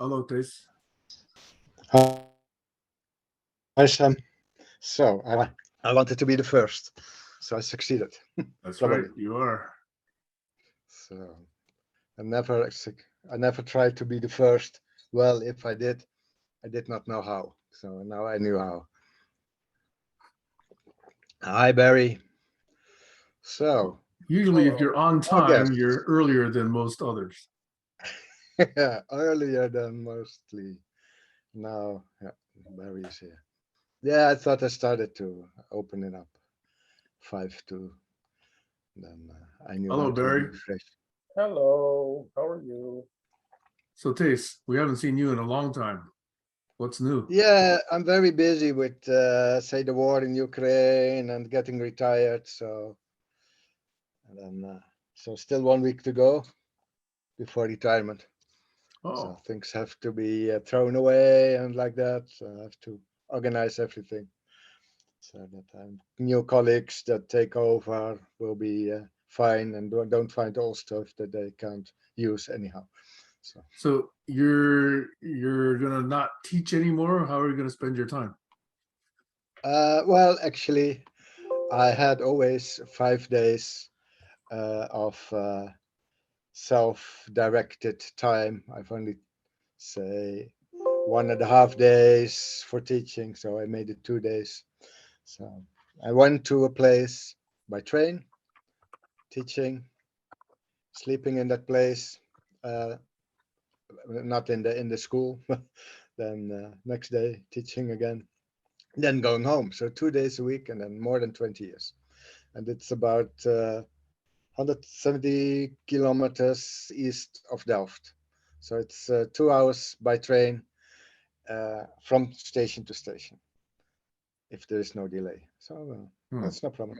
Hello, Tace. Hi, Sam. So I wanted to be the first, so I succeeded. That's right. Probably. You are. So I never, I never tried to be the first. Well, if I did not know how. So now I knew how. Hi, Barry. So Usually, if you're on I guess time, you're earlier than most others. earlier than mostly. Now, yeah, Barry is here. Yeah, I thought I started to open it up 5 to. Then I knew how Hello, to Barry. refresh. Hello, how are you? So, Tace, we haven't seen you in a long time. What's new? Yeah, I'm very busy with, say, the war in Ukraine and getting retired. And then, so still 1 week to go before retirement. So Oh, things have to be thrown away and like that. So I have to organize everything so that new colleagues that take over will be fine and don't find old stuff that they can't use anyhow. So, so you're gonna not teach anymore? How are you gonna spend your time? well, actually, I had always 5 days of self-directed time. I've only say 1.5 days for teaching, so I made it 2 days. So I went to a place by train, teaching, sleeping in that place, uh, not in the school. Then next day teaching again, then going home. So 2 days a week, and then more than 20 years, and it's about 170 kilometers east of Delft. So it's 2 hours by train from station to station if there is no delay. So Hmm. that's no problem.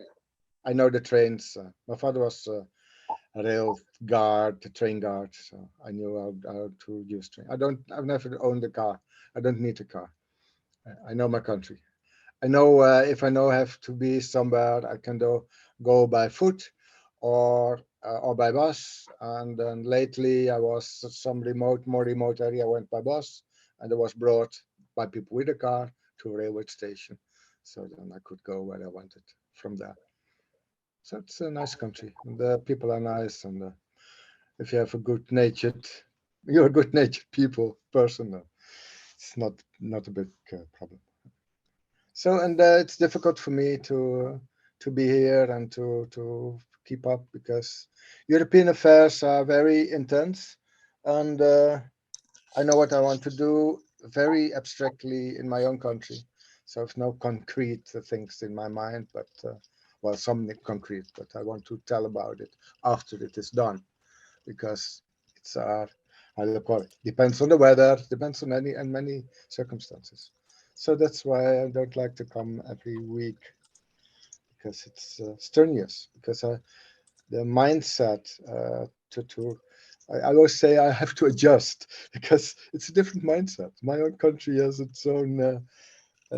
I know the trains. My father was a rail guard, a train guard, so I knew how to use train. I've never owned a car. I don't need a car. I know my country. I know if I know have to be somewhere, I can go by foot or by bus. And then lately, I was some more remote area. I went by bus, and I was brought by people with a car to a railway station. So then I could go where I wanted from there. So it's a nice country. And the people are nice, and if you have a you're a good-natured person. It's not a big problem. So, and it's difficult for me to be here and to keep up because European affairs are very intense, and I know what I want to do very abstractly in my own country. So I've no concrete things in my mind, but well, some concrete, but I want to tell about it after it is done because it's how do you call it? Depends on the weather, depends on many circumstances. So that's why I don't like to come every week because it's strenuous. Because the mindset I always say I have to adjust because it's a different mindset. My own country has its own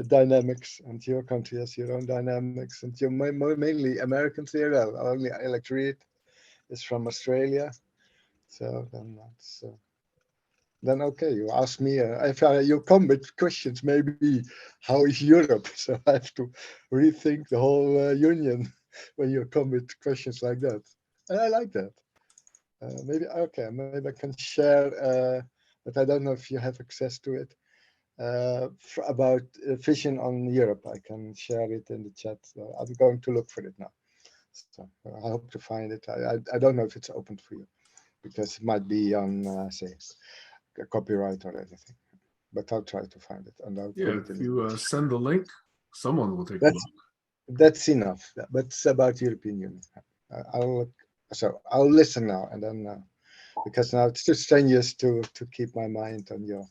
dynamics, and your country has your own dynamics, and you're mainly Americans here. Only electorate is from Australia, so then that's. Then okay, you ask me if you come with questions, maybe how is Europe? So I have to rethink the whole union when you come with questions like that. And I like that. Maybe okay, maybe I can share, but I don't know if you have access to it. About vision on Europe, I can share it in the chat. I'm going to look for it now. So I hope to find it. I don't know if it's open for you because it might be on say copyright or anything. But I'll try to find it and I'll put Yeah, it if in. you send the link, someone will take a That's look. that's enough. But it's about European Union. I'll look. So I'll listen now and then because now it's too strenuous to keep my mind on your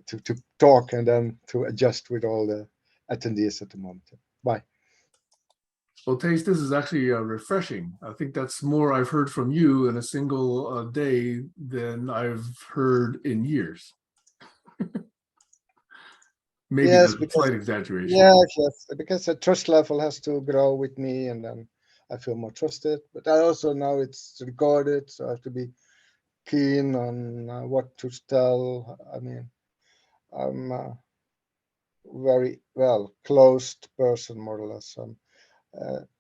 to talk and then to adjust with all the attendees at the moment. Bye. Well, Tace, this is actually refreshing. I think that's more I've heard from you in a single day than I've heard in years. Maybe Yes, that's a because slight exaggeration. yes, because the trust level has to grow with me, and then I feel more trusted. But I also know it's recorded, so I have to be keen on what to tell. I mean, I'm a very well closed person, more or less.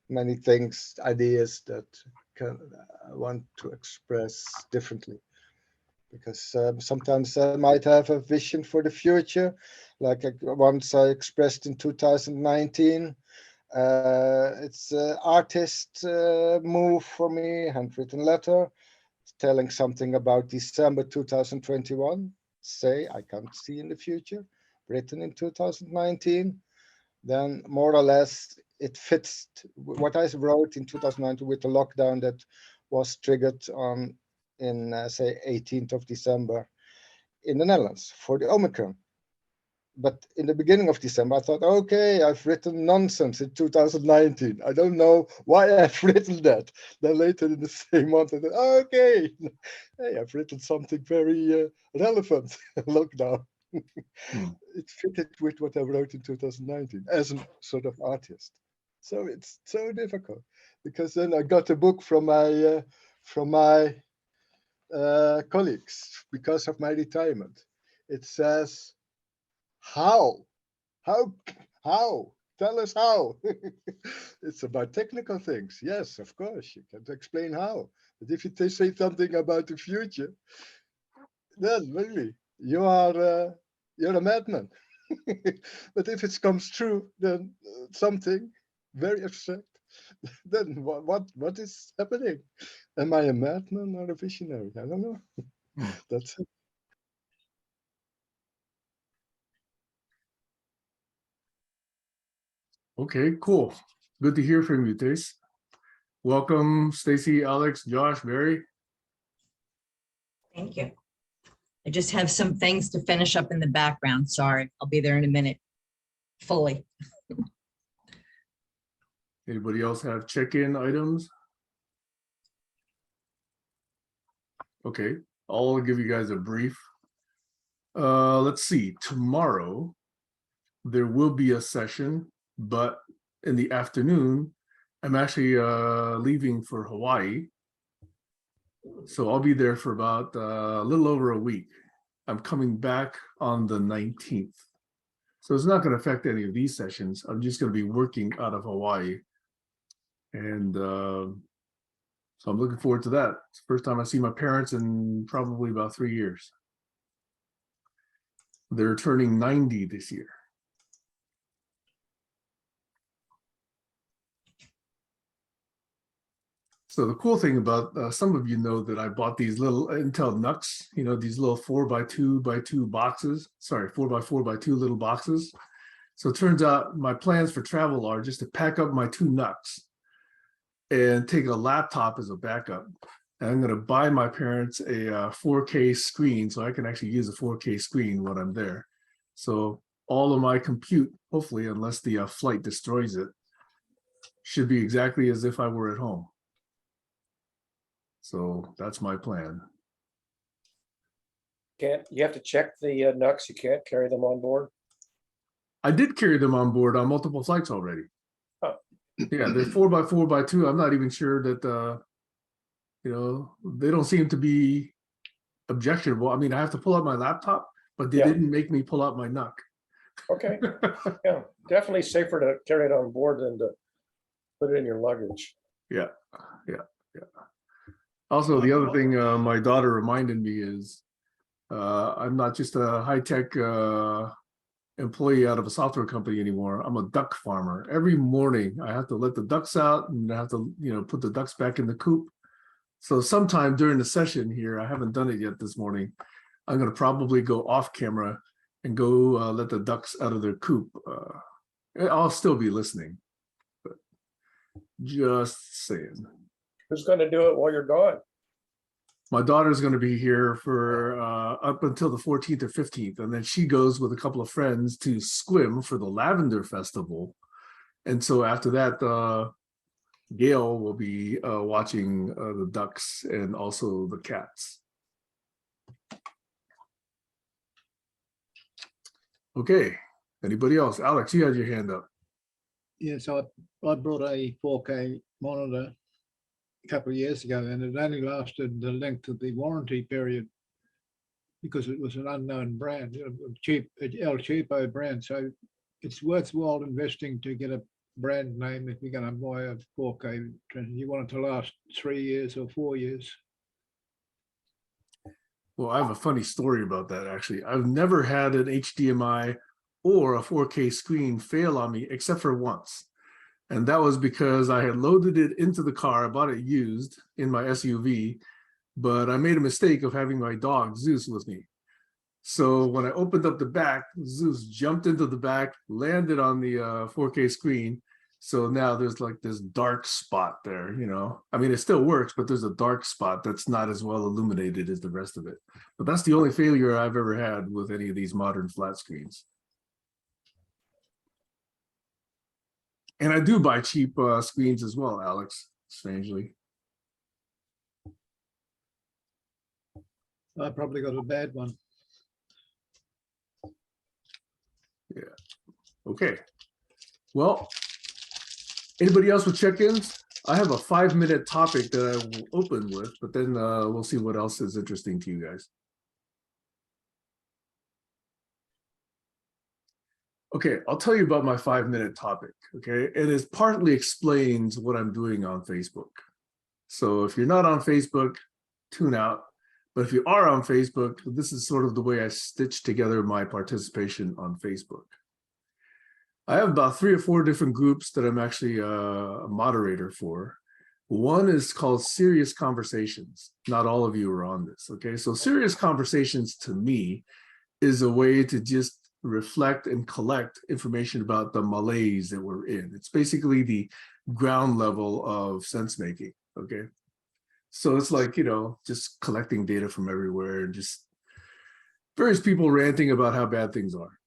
Many things, ideas that I want to express differently. Because sometimes I might have a vision for the future, like once I expressed in 2019. It's an artist move for me, handwritten letter, telling something about December 2021. Say I can't see in the future, written in 2019. Then more or less it fits what I wrote in 2019 with the lockdown that was triggered on in say 18th of December in the Netherlands for the Omicron. But in the beginning of December, I thought, okay, I've written nonsense in 2019. I don't know why I've written that. Then later in the same month, I thought, okay, hey, I've written something very relevant. Lockdown. It fitted with what I wrote in 2019 as a sort of artist. So it's so difficult because then I got a book from my colleagues because of my retirement. It says, how tell us how. It's about technical things. Yes, of course you can explain how, but if you say something about the future, then really you're a madman. But if it comes true, then something very abstract, then what is happening? Am I a madman or a visionary? I don't know. That's it. Okay, cool. Good to hear from you, Tace. Welcome, Stacy, Alex, Josh, Mary. Thank you. I just have some things to finish up in the background. Sorry, I'll be there in a minute. Fully. Anybody else have check-in items? Okay, I'll give you guys a brief. Let's see, tomorrow there will be a session, but in the afternoon, I'm actually leaving for Hawaii. So I'll be there for about a little over a week. I'm coming back on the 19th. So it's not going to affect any of these sessions. I'm just going to be working out of Hawaii. And so I'm looking forward to that. It's the first time I see my parents in probably about 3 years. They're turning 90 this year. So the cool thing about some of you know that I bought these little Intel NUCs, you know, these little 4x2x2 boxes, sorry, 4x4x2 little boxes. So it turns out my plans for travel are just to pack up my 2 NUCs and take a laptop as a backup. And I'm going to buy my parents a 4K screen so I can actually use a 4K screen when I'm there. So all of my compute, hopefully, unless the flight destroys it, should be exactly as if I were at home. So that's my plan. You have to check the NUCs. You can't carry them on board. I did carry them on board on multiple flights already. Oh. Yeah, they're 4x4x2. I'm not even sure that, you know, they don't seem to be objectionable. I mean, I have to pull out my laptop, but they didn't make me pull out my NUC. Okay. Yeah, definitely safer to carry it on board than to put it in your luggage. Yeah. Also, the other thing my daughter reminded me is I'm not just a high-tech employee out of a software company anymore. I'm a duck farmer. Every morning I have to let the ducks out and I have to, you know, put the ducks back in the coop. So sometime during the session here, I haven't done it yet this morning, I'm going to probably go off camera and go let the ducks out of their coop. I'll still be listening, but just saying. Who's going to do it while you're gone? My daughter's going to be here for up until the 14th or 15th, and then she goes with a couple of friends to Squim for the Lavender Festival. And so after that, Gail will be watching the ducks and also the cats. Okay, anybody else? Alex, you had your hand up. Yes, I brought a 4K monitor a couple of years ago, and it only lasted the length of the warranty period because it was an unknown brand, a El Cheapo brand. So it's worthwhile investing to get a brand name if you're going to buy a 4K transmitter. You want it to last 3 years or 4 years. Well, I have a funny story about that, actually. I've never had an HDMI or a 4K screen fail on me except for once. And that was because I had loaded it into the car. I bought it used in my SUV, but I made a mistake of having my dog Zeus with me. So when I opened up the back, Zeus jumped into the back, landed on the 4K screen. So now there's like this dark spot there, you know. I mean, it still works, but there's a dark spot that's not as well illuminated as the rest of it. But that's the only failure I've ever had with any of these modern flat screens. And I do buy cheap screens as well, Alex, strangely. I probably got a bad one. Yeah. Okay. Well, anybody else with check-ins? I have a 5-minute topic that I will open with, but then we'll see what else is interesting to you guys. Okay, I'll tell you about my 5-minute topic, okay? And it partly explains what I'm doing on Facebook. So if you're not on Facebook, tune out. But if you are on Facebook, this is sort of the way I stitch together my participation on Facebook. I have about 3 or 4 different groups that I'm actually a moderator for. One is called Serious Conversations. Not all of you are on this, okay? So Serious Conversations to me is a way to just reflect and collect information about the malaise that we're in. It's basically the ground level of sense making, okay? So it's like, you know, just collecting data from everywhere and just various people ranting about how bad things are.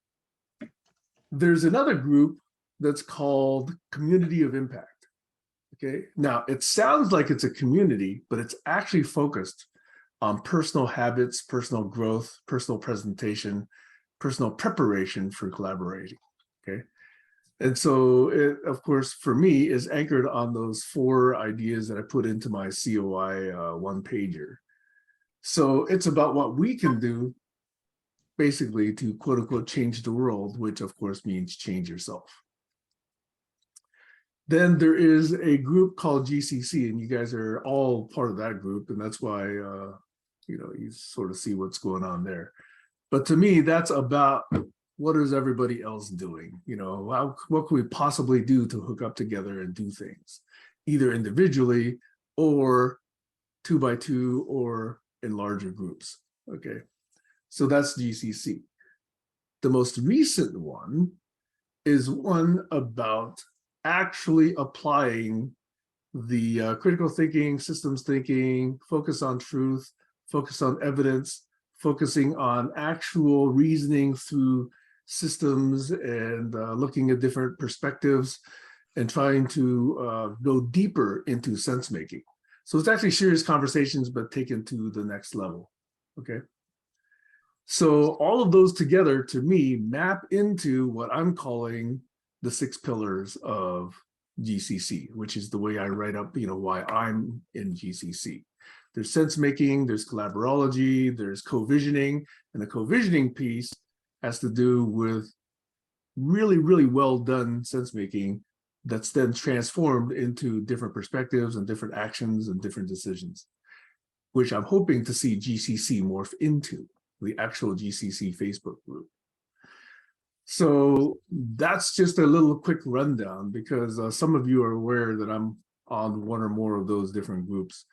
There's another group that's called Community of Impact, okay? Now, it sounds like it's a community, but it's actually focused on personal habits, personal growth, personal presentation, personal preparation for collaborating, okay? And so it, of course, for me, is anchored on those 4 ideas that I put into my COI one-pager. So it's about what we can do, basically, to quote unquote change the world, which of course means change yourself. Then there is a group called GCC, and you guys are all part of that group, and that's why you know, you sort of see what's going on there. But to me, that's about what is everybody else doing? You know, what can we possibly do to hook up together and do things, either individually or 2 by 2 or in larger groups, okay? So that's GCC. The most recent one is one about actually applying the critical thinking, systems thinking, focus on truth, focus on evidence, focusing on actual reasoning through systems and looking at different perspectives and trying to go deeper into sense making. So it's actually serious conversations, but taken to the next level, okay? So all of those together, to me, map into what I'm calling the 6 pillars of GCC, which is the way I write up, you know, why I'm in GCC. There's sense making, there's collaborology, there's co-visioning, and the co-visioning piece has to do with really, really well done sense making that's then transformed into different perspectives and different actions and different decisions, which I'm hoping to see GCC morph into, the actual GCC Facebook group. So that's just a little quick rundown, because some of you are aware that I'm on one or more of those different groups,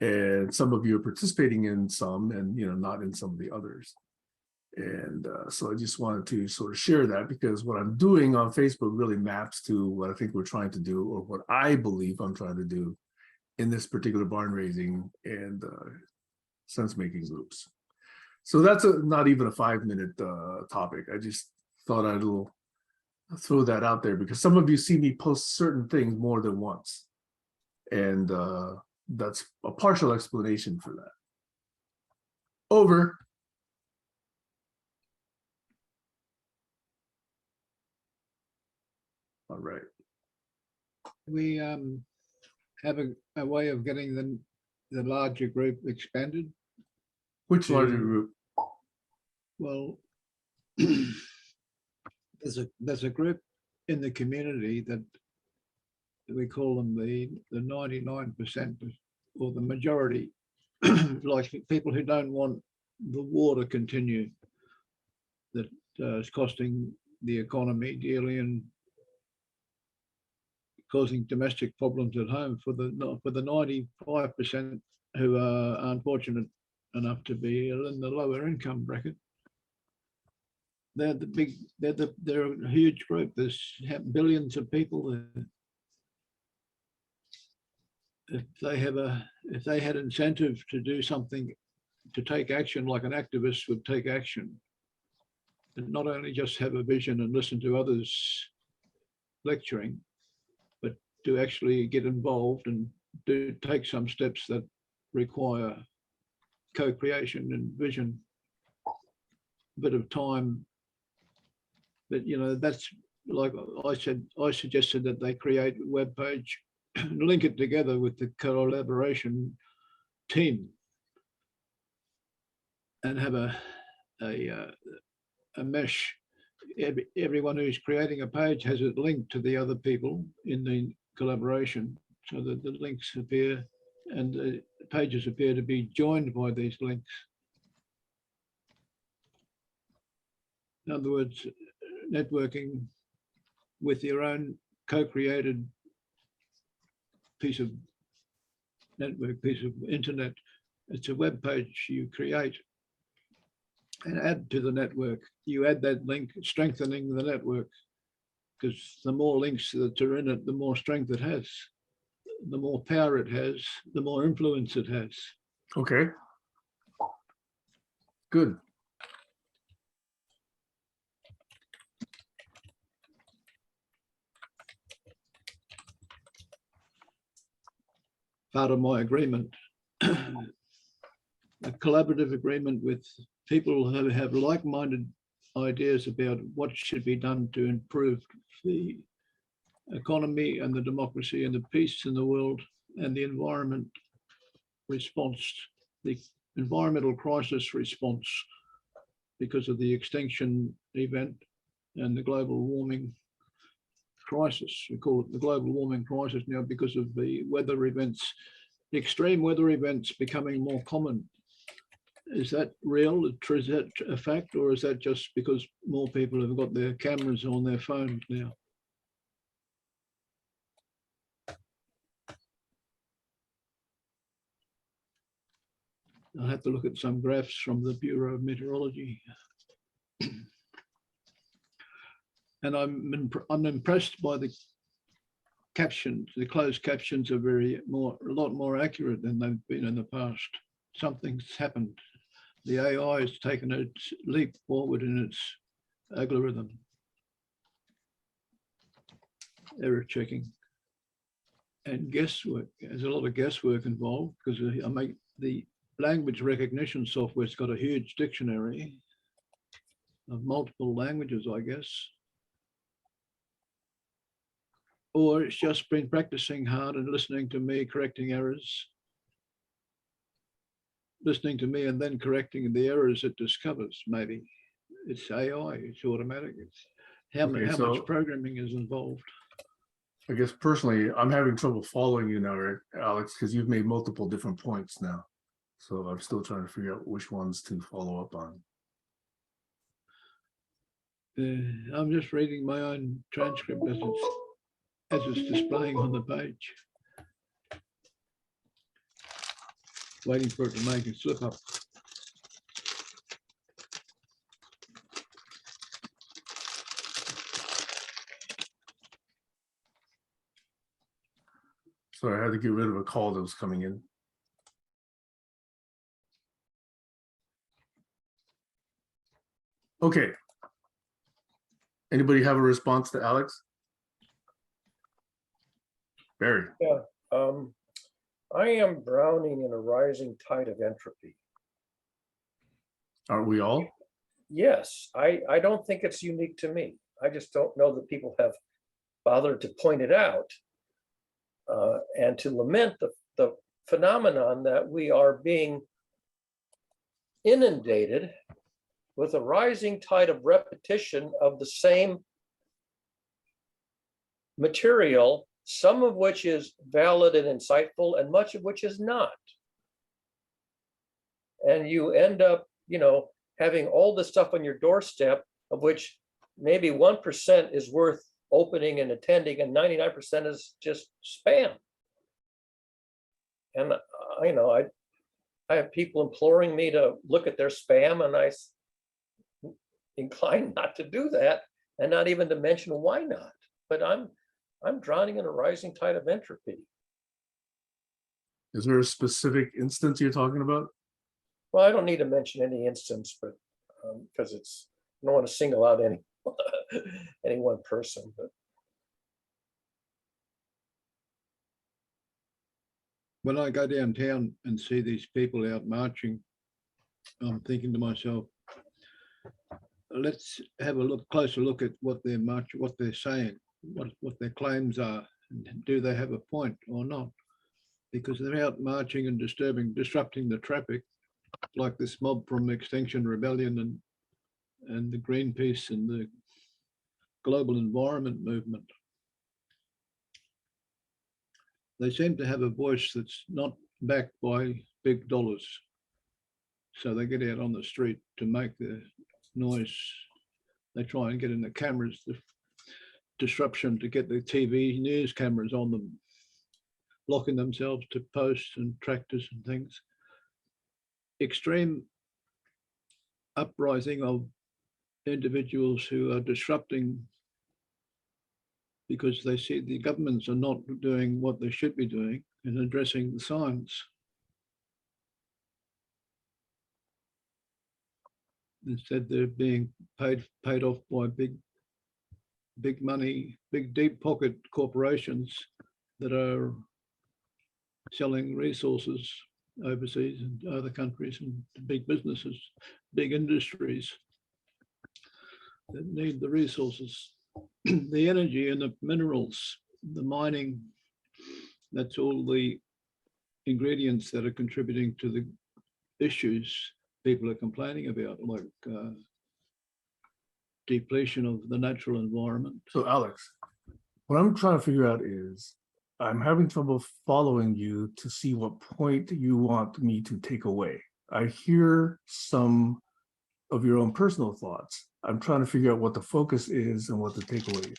and some of you are participating in some and, you know, not in some of the others. And so I just wanted to sort of share that, because what I'm doing on Facebook really maps to what I think we're trying to do, or what I believe I'm trying to do in this particular barn raising and sense making groups. So that's not even a 5-minute topic. I just thought I'd throw that out there, because some of you see me post certain things more than once. And that's a partial explanation for that. Over. All right. We have a way of getting the larger group expanded? Which larger to- group? Well, there's a group in the community that we call them the 99% or the majority, like people who don't want the war to continue, that is costing the economy dearly and causing domestic problems at home for the 95% who are unfortunate enough to be in the lower income bracket. They're a huge group. There's billions of people there. If they had incentive to do something, to take action like an activist would take action, and not only just have a vision and listen to others lecturing, but to actually get involved and take some steps that require co-creation and vision, a bit of time. But that's like I suggested that they create a web page, link it together with the collaboration team, and have a mesh. Everyone who's creating a page has it linked to the other people in the collaboration, so that the links appear and the pages appear to be joined by these links. In other words, networking with your own co-created piece of network, piece of internet. It's a web page you create and add to the network. You add that link, strengthening the network, because the more links that are in it, the more strength it has, the more power it has, the more influence it has. Okay. Good. Part of my agreement, a collaborative agreement with people who have like-minded ideas about what should be done to improve the economy and the democracy and the peace in the world and the environment response, the environmental crisis response because of the extinction event and the global warming crisis. We call it the global warming crisis now because of the weather events, extreme weather events becoming more common. Is that real? Is that a fact, or is that just because more people have got their cameras on their phones now? I'll have to look at some graphs from the Bureau of Meteorology. And I'm impressed by the captions. The closed captions are a lot more accurate than they've been in the past. Something's happened. The AI has taken a leap forward in its algorithm. Error checking and guesswork. There's a lot of guesswork involved because I make the language recognition software's got a huge dictionary of multiple languages, I guess. Or it's just been practicing hard and listening to me correcting errors, listening to me and then correcting the errors it discovers. Maybe it's AI, it's automatic. It's how much programming is involved. I guess personally, I'm having trouble following you now, right, Alex, because you've made multiple different points now. So I'm still trying to figure out which ones to follow up on. I'm just reading my own transcript as it's displaying on the page. Waiting for it to make a slip up. Sorry, I had to get rid of a call that was coming in. Okay. Anybody have a response to Alex? Barry. Yeah, I am drowning in a rising tide of entropy. Aren't we all? Yes, I don't think it's unique to me. I just don't know that people have bothered to point it out. and to lament the phenomenon that we are being inundated with a rising tide of repetition of the same material, some of which is valid and insightful and much of which is not. And you end up, having all this stuff on your doorstep, of which maybe 1% is worth opening and attending, and 99% is just spam. And I have people imploring me to look at their spam, and I incline not to do that, and not even to mention why not. But I'm drowning in a rising tide of entropy. Is there a specific instance you're talking about? Well, I don't need to mention any instance, but because I don't want to single out any one person. But when I go downtown and see these people out marching, I'm thinking to myself, let's have a closer look at what they're saying, what their claims are, and do they have a point or not? Because they're out marching and disrupting the traffic, like this mob from Extinction Rebellion and the Greenpeace and the global environment movement. They seem to have a voice that's not backed by big dollars. So they get out on the street to make the noise. They try and get in the cameras, the disruption to get the TV news cameras on them, locking themselves to posts and tractors and things. Extreme uprising of individuals who are disrupting because they see the governments are not doing what they should be doing and addressing the science. Instead, they're being paid off by big money, big deep pocket corporations that are selling resources overseas and other countries, and big businesses, big industries that need the resources, the energy and the minerals, the mining. That's all the ingredients that are contributing to the issues people are complaining about, like depletion of the natural environment. So Alex, what I'm trying to figure out is I'm having trouble following you to see what point you want me to take away. I hear some of your own personal thoughts. I'm trying to figure out what the focus is and what the takeaway is.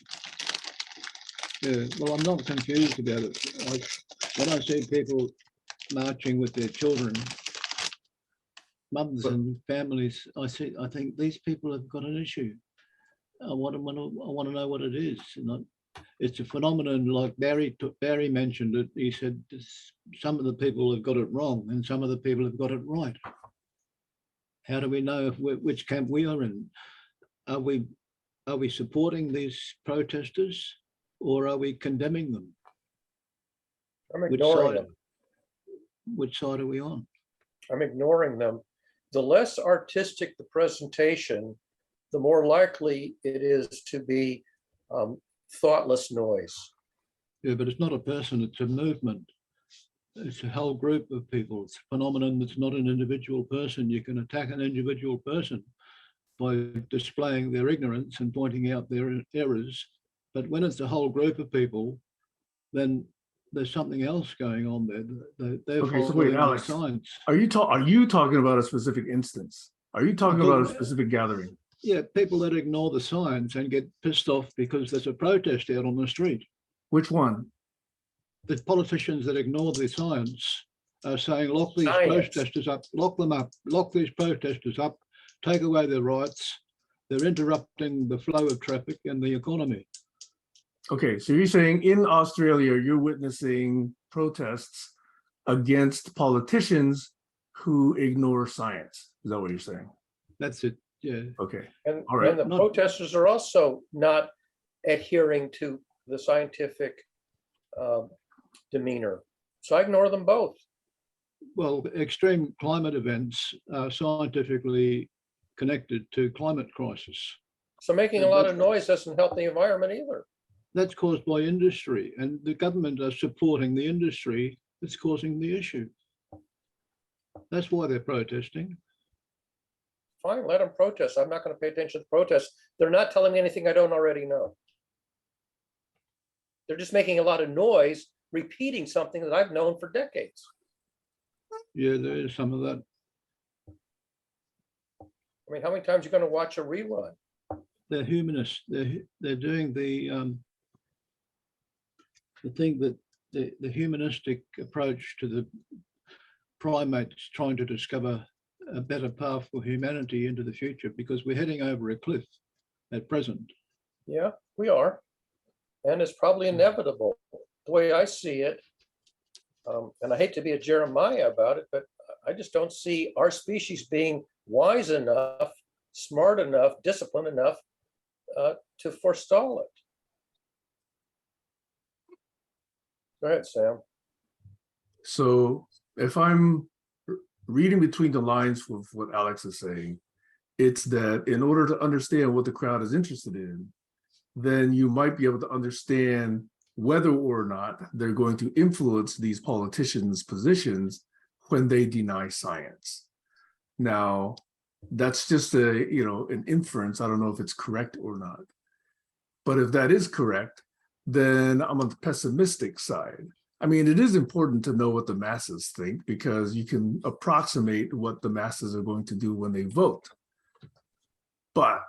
Yeah, well, I'm not confused about it. When I see people marching with their children, mothers and families, I think these people have got an issue. I want to know what it is. It's a phenomenon like Barry mentioned it. He said some of the people have got it wrong and some of the people have got it right. How do we know which camp we are in? Are we supporting these protesters or are we condemning them? I'm ignoring them. Which side are we on? I'm ignoring them. The less artistic the presentation, the more likely it is to be thoughtless noise. Yeah, but it's not a person, it's a movement. It's a whole group of people. It's a phenomenon that's not an individual person. You can attack an individual person by displaying their ignorance and pointing out their errors. But when it's a whole group of people, then there's something else going on there. They're Okay, so wait, following Alex, science. are you talking about a specific instance? Are you talking about a specific gathering? Yeah, people that ignore the science and get pissed off because there's a protest out on the street. Which one? The politicians that ignore the science are saying, lock these protesters up, lock them up, lock these protesters up, take away their rights. They're interrupting the flow of traffic and the economy. Okay, so you're saying in Australia, you're witnessing protests against politicians who ignore science. Is that what you're saying? That's it, yeah. Okay, And, all right. and the protesters are also not adhering to the scientific demeanor. So I ignore them both. Well, extreme climate events are scientifically connected to climate crisis. So making a lot of noise doesn't help the environment either. That's caused by industry, and the government are supporting the industry that's causing the issue. That's why they're protesting. Fine, let them protest. I'm not going to pay attention to the protests. They're not telling me anything I don't already know. They're just making a lot of noise, repeating something that I've known for decades. Yeah, there is some of that. I mean, how many times are you going to watch a rerun? They're humanists. They're doing the thing that the humanistic approach to the primates trying to discover a better path for humanity into the future, because we're heading over a cliff at present. Yeah, we are. And it's probably inevitable, the way I see it. And I hate to be a Jeremiah about it, but I just don't see our species being wise enough, smart enough, disciplined enough to forestall it. Go ahead, Sam. So if I'm reading between the lines with what Alex is saying, it's that in order to understand what the crowd is interested in, then you might be able to understand whether or not they're going to influence these politicians' positions when they deny science. Now, that's just an inference. I don't know if it's correct or not. But if that is correct, then I'm on the pessimistic side. I mean, it is important to know what the masses think, because you can approximate what the masses are going to do when they vote. But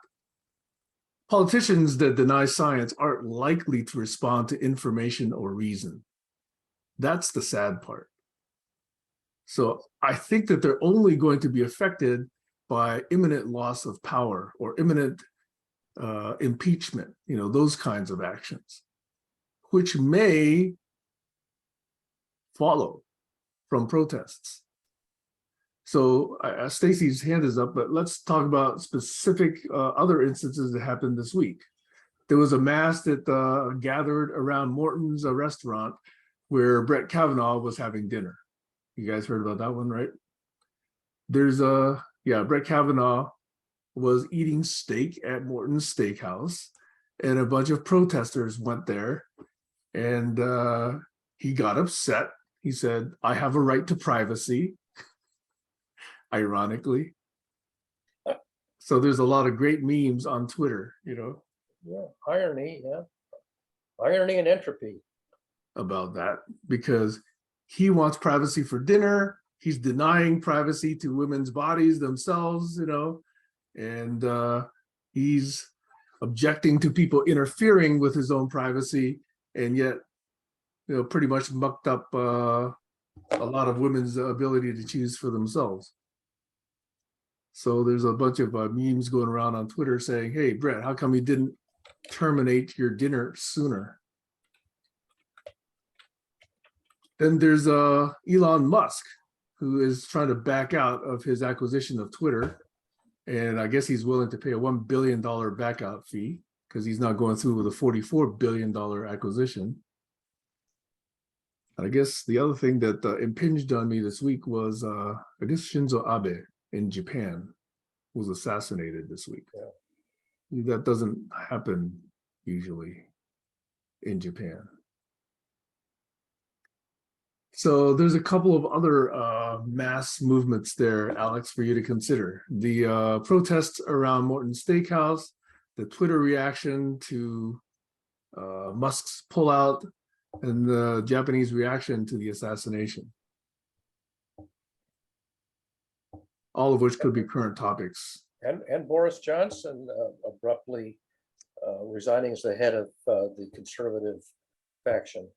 politicians that deny science aren't likely to respond to information or reason. That's the sad part. So I think that they're only going to be affected by imminent loss of power or imminent impeachment, those kinds of actions, which may follow from protests. So Stacy's hand is up, but let's talk about specific other instances that happened this week. There was a mass that gathered around Morton's restaurant where Brett Kavanaugh was having dinner. You guys heard about that one, right? Brett Kavanaugh was eating steak at Morton's Steakhouse, and a bunch of protesters went there, and he got upset. He said, "I have a right to privacy," ironically. So there's a lot of great memes on Twitter, Yeah, irony, yeah. Irony and entropy. About that, because he wants privacy for dinner. He's denying privacy to women's bodies themselves, and he's objecting to people interfering with his own privacy, and yet, pretty much mucked up a lot of women's ability to choose for themselves. So there's a bunch of memes going around on Twitter saying, "Hey, Brett, how come you didn't terminate your dinner sooner?" Then there's Elon Musk, who is trying to back out of his acquisition of Twitter. And I guess he's willing to pay a $1 billion back out fee because he's not going through with a $44 billion acquisition. And I guess the other thing that impinged on me this week was, I guess Shinzo Abe in Japan was assassinated this week. Yeah. That doesn't happen usually in Japan. So there's a couple of other mass movements there, Alex, for you to consider. The protests around Morton's Steakhouse, the Twitter reaction to Musk's pullout, and the Japanese reaction to the assassination. All of which could be current topics. And Boris Johnson abruptly resigning as the head of the conservative faction.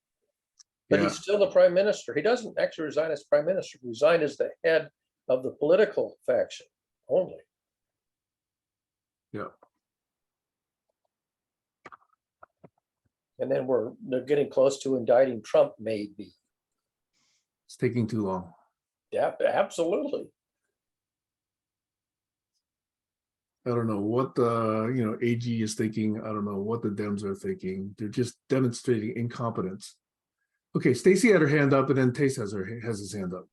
But he's still the prime minister. He doesn't actually resign as prime minister, he resigned as the head of the political faction only. Yeah. And then they're getting close to indicting Trump, maybe. It's taking too long. Yeah, absolutely. I don't know what the AG is thinking. I don't know what the Dems are thinking. They're just demonstrating incompetence. Okay, Stacy had her hand up, and then Tace has his hand up.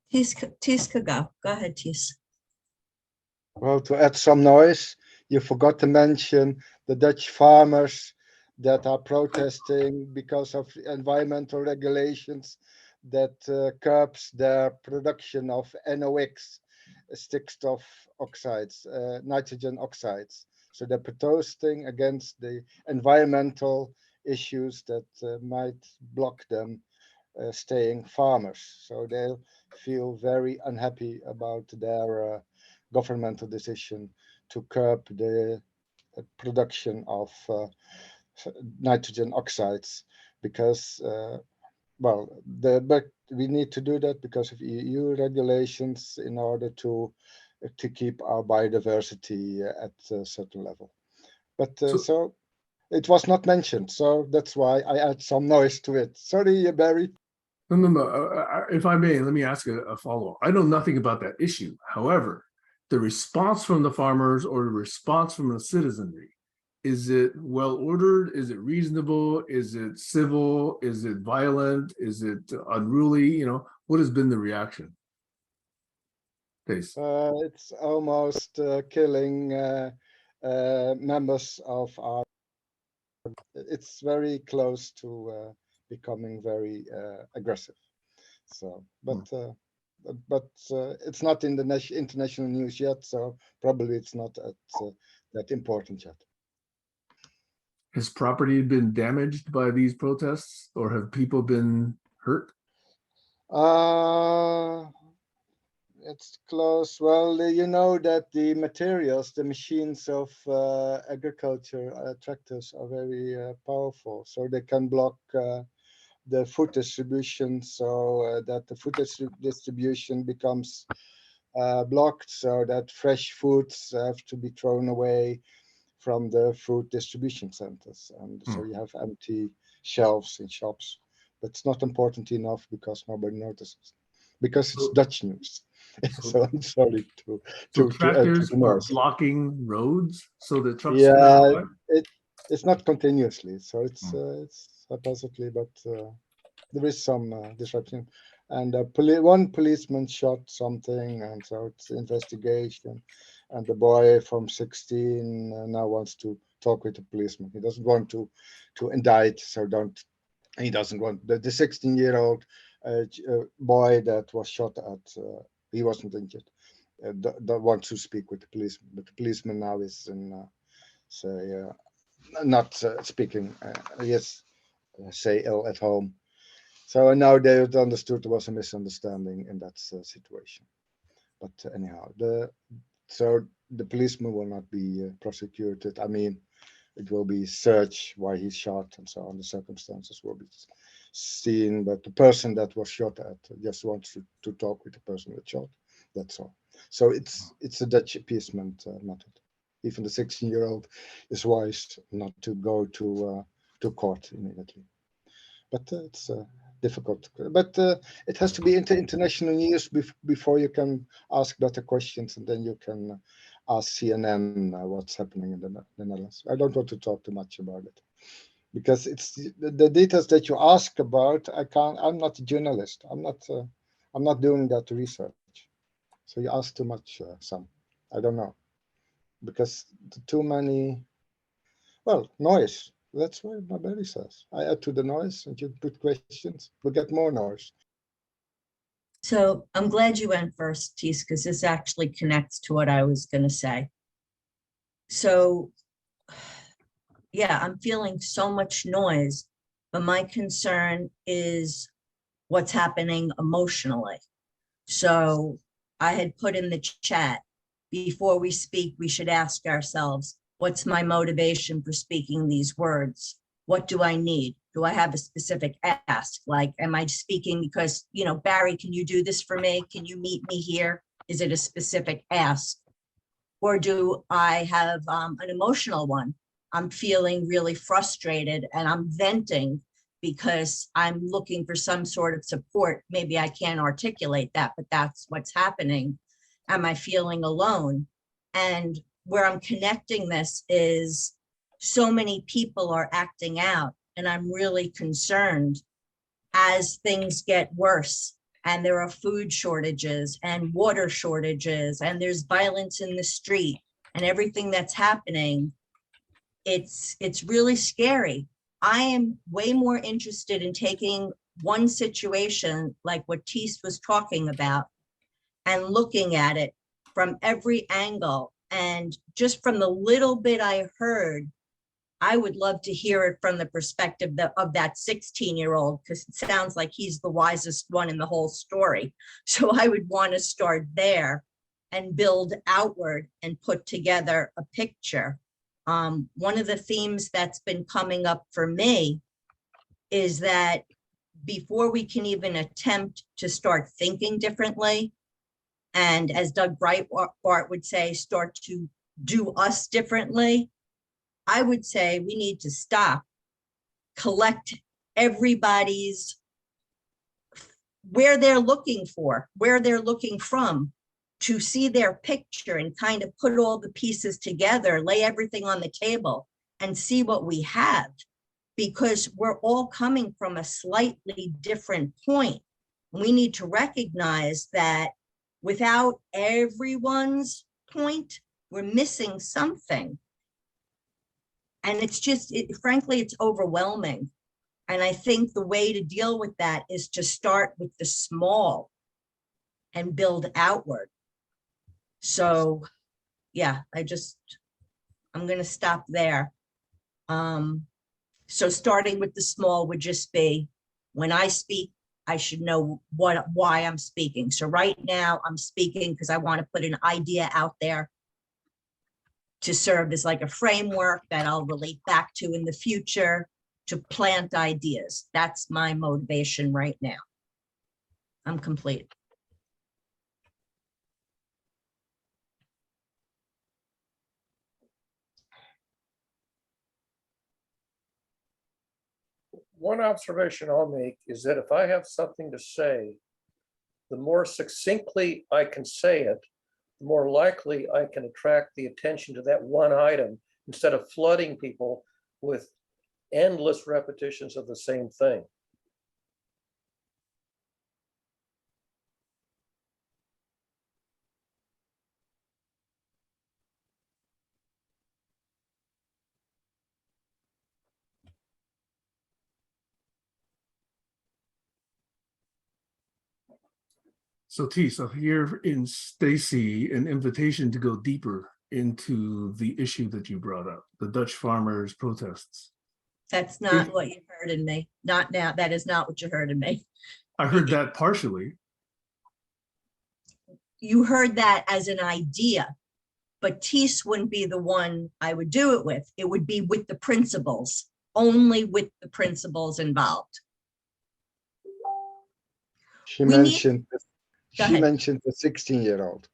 Tis could go. Go ahead, Tis. Well, to add some noise, You forgot to mention the Dutch farmers that are protesting because of environmental regulations that curbs their production of NOx, stickstoff oxides, nitrogen oxides. So they're protesting against the environmental issues that might block them staying farmers. So they'll feel very unhappy about their governmental decision to curb the production of nitrogen oxides because well, but we need to do that because of EU regulations in order to keep our biodiversity at a certain level. But So- so it was not mentioned, so that's why I add some noise to it. Sorry, Barry. No. If I may, let me ask a follow-up. I know nothing about that issue. However, the response from the farmers or the response from the citizenry, is it well ordered? Is it reasonable? Is it civil? Is it violent? Is it unruly? You know, what has been the reaction? Please. It's almost killing members of our. It's very close to becoming very aggressive. So, but it's not in the international news yet, so probably it's not that important yet. Has property been damaged by these protests or have people been hurt? It's close. Well, you know that the materials, the machines of agriculture tractors are very powerful, so they can block the food distribution, so that the food distribution becomes blocked, so that fresh foods have to be thrown away from the fruit distribution centers, and so you have empty shelves in shops. But it's not important enough because nobody notices, because it's Dutch news. So I'm sorry to Tractors the are noise. blocking roads so the trucks Yeah, cannot drive? it's not continuously, so it's supposedly, but there is some disruption. And one policeman shot something, and so it's investigation. And the boy from 16 now wants to talk with the policeman. He doesn't want to indict, so don't. He doesn't want the 16-year-old boy that was shot at. He wasn't injured. That wants to speak with the policeman, but the policeman now is in say not speaking. Yes, say ill at home. So now they understood there was a misunderstanding in that situation. But anyhow, so the policeman will not be prosecuted. I mean, it will be searched why he shot and so on. The circumstances will be seen, but the person that was shot at just wants to talk with the person that shot. That's all. So it's a Dutch appeasement method. Even the 16-year-old is wise not to go to court immediately. But it's difficult. But it has to be international news before you can ask better questions, and then you can ask CNN what's happening in the Netherlands. I don't want to talk too much about it because it's the details that you ask about. I'm not a journalist. I'm not doing that research. So you ask too much, Sam. I don't know because too many. Well, noise. That's what Barry says. I add to the noise and you put questions, we get more noise. So I'm glad you went first, Tis, because this actually connects to what I was going to say. So, yeah, I'm feeling so much noise, but my concern is what's happening emotionally. So I had put in the chat, before we speak, we should ask ourselves, what's my motivation for speaking these words? What do I need? Do I have a specific ask? Like, am I speaking because, Barry, can you do this for me? Can you meet me here? Is it a specific ask? Or do I have an emotional one? I'm feeling really frustrated and I'm venting because I'm looking for some sort of support. Maybe I can't articulate that, but that's what's happening. Am I feeling alone? And where I'm connecting this is so many people are acting out, and I'm really concerned as things get worse and there are food shortages and water shortages and there's violence in the street and everything that's happening, it's really scary. I am way more interested in taking one situation like what Tees was talking about and looking at it from every angle. And just from the little bit I heard, I would love to hear it from the perspective of that 16-year-old, because it sounds like he's the wisest one in the whole story. So I would want to start there and build outward and put together a picture. One of the themes that's been coming up for me is that before we can even attempt to start thinking differently, and as Doug Breitbart would say, start to do us differently, I would say we need to stop, collect everybody's, where they're looking for, where they're looking from, to see their picture and kind of put all the pieces together, lay everything on the table and see what we have, because we're all coming from a slightly different point. We need to recognize that without everyone's point, we're missing something. And it's just, frankly, it's overwhelming. And I think the way to deal with that is to start with the small and build outward. So, yeah, I'm going to stop there. So starting with the small would just be, when I speak, I should know why I'm speaking. So right now I'm speaking because I want to put an idea out there to serve as like a framework that I'll relate back to in the future, to plant ideas. That's my motivation right now. I'm complete. One observation I'll make is that if I have something to say, the more succinctly I can say it, the more likely I can attract the attention to that one item instead of flooding people with endless repetitions of the same thing. So T, so here in Stacy, an invitation to go deeper into the issue that you brought up, the Dutch farmers' protests. That's not what you heard in me. Not now. That is not what you heard in me. I heard that partially. You heard that as an idea, but Tees wouldn't be the one I would do it with. It would be with the principals, only with the principals involved. She We need- mentioned Go she ahead. mentioned the 16-year-old.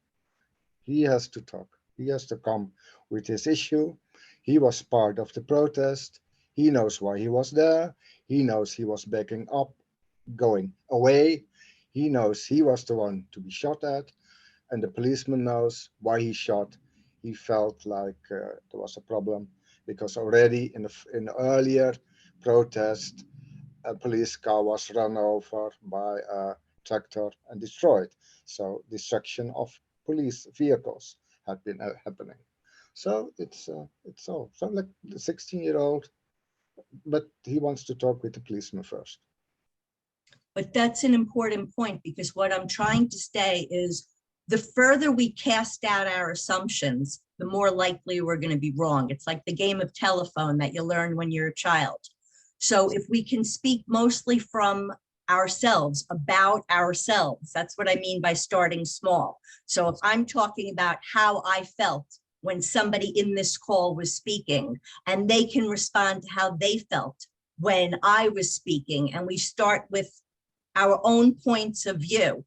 He has to talk. He has to come with his issue. He was part of the protest. He knows why he was there. He knows he was backing up, going away. He knows he was the one to be shot at. And the policeman knows why he shot. He felt like there was a problem because already in the earlier protest, a police car was run over by a tractor and destroyed. So destruction of police vehicles had been happening. So it's so like the 16-year-old, but he wants to talk with the policeman first. But that's an important point, because what I'm trying to say is the further we cast out our assumptions, the more likely we're going to be wrong. It's like the game of telephone that you learn when you're a child. So if we can speak mostly from ourselves, about ourselves, that's what I mean by starting small. So if I'm talking about how I felt when somebody in this call was speaking, and they can respond to how they felt when I was speaking, and we start with our own points of view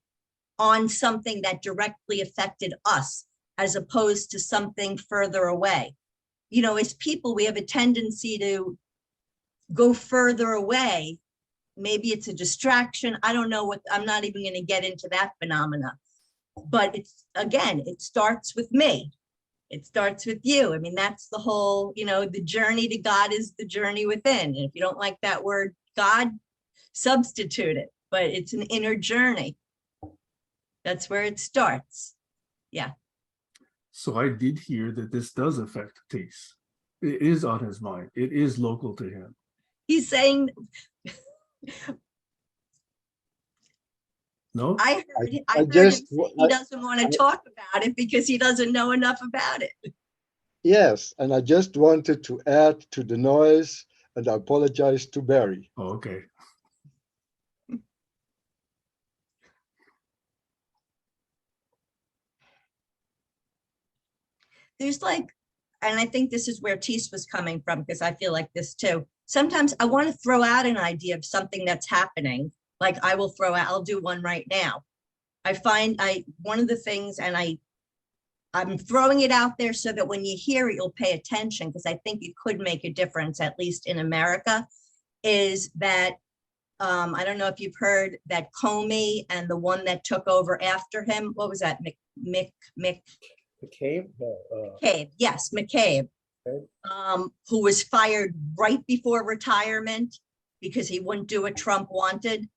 on something that directly affected us, as opposed to something further away. You know, as people, we have a tendency to go further away. Maybe it's a distraction. I don't know what, I'm not even going to get into that phenomena. But it's, again, it starts with me. It starts with you. I mean, that's the whole, you know, the journey to God is the journey within. And if you don't like that word God, substitute it. But it's an inner journey. That's where it starts. Yeah. So I did hear that this does affect taste. It is on his mind. It is local to him. He's saying, No? I heard just him say he doesn't want to talk about it because he doesn't know enough about it. Yes, and I just wanted to add to the noise, and I apologize to Barry. Oh, okay. There's like, and I think this is where Tees was coming from, because I feel like this too. Sometimes I want to throw out an idea of something that's happening. Like I'll do one right now. One of the things, and I'm throwing it out there so that when you hear it, you'll pay attention, because I think it could make a difference, at least in America, is that, I don't know if you've heard that Comey and the one that took over after him, what was that, McCabe? McCabe, yes, McCabe, Okay. who was fired right before retirement because he wouldn't do what Trump wanted.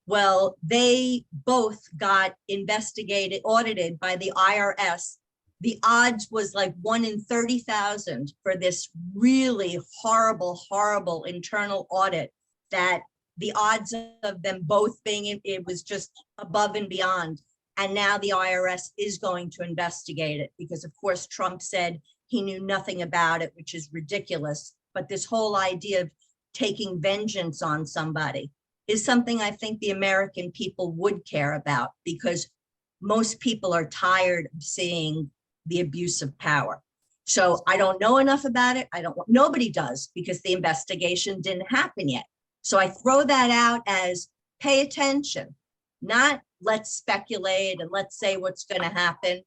Well, they both got audited by the IRS. The odds was like 1 in 30,000 for this really horrible, horrible internal audit, that the odds of them both being, it was just above and beyond. And now the IRS is going to investigate it because, of course, Trump said he knew nothing about it, which is ridiculous. But this whole idea of taking vengeance on somebody is something I think the American people would care about, because most people are tired of seeing the abuse of power. So I don't know enough about it. Nobody does, because the investigation didn't happen yet. So I throw that out as pay attention, not let's speculate and let's say what's going to happen,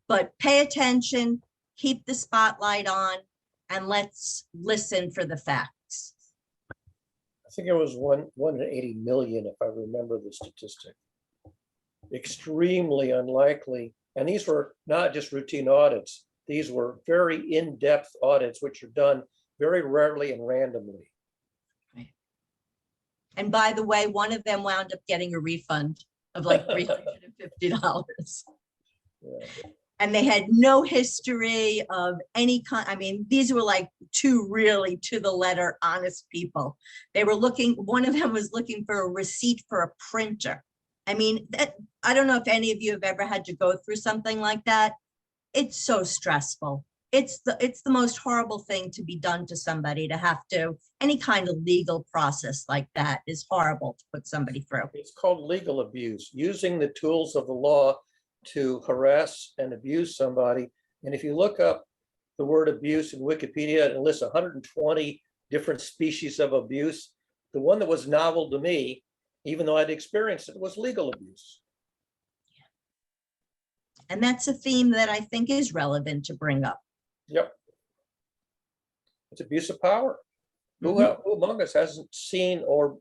but pay attention, keep the spotlight on, and let's listen for the facts. I think it was 180 million, if I remember the statistic. Extremely unlikely. And these were not just routine audits. These were very in-depth audits, which are done very rarely and randomly. And by the way, one of them wound up getting a refund of like $350. Yeah. And they had no history of any kind. I mean, these were like two really to the letter honest people. They were one of them was looking for a receipt for a printer. I mean, I don't know if any of you have ever had to go through something like that. It's so stressful. It's the most horrible thing to be done to somebody, to have to, any kind of legal process like that is horrible to put somebody through. It's called legal abuse, using the tools of the law to harass and abuse somebody. And if you look up the word abuse in Wikipedia, it lists 120 different species of abuse. The one that was novel to me, even though I'd experienced it, was legal abuse. And that's a theme that I think is relevant to bring up. Yep. It's abuse of power. Who among us hasn't seen or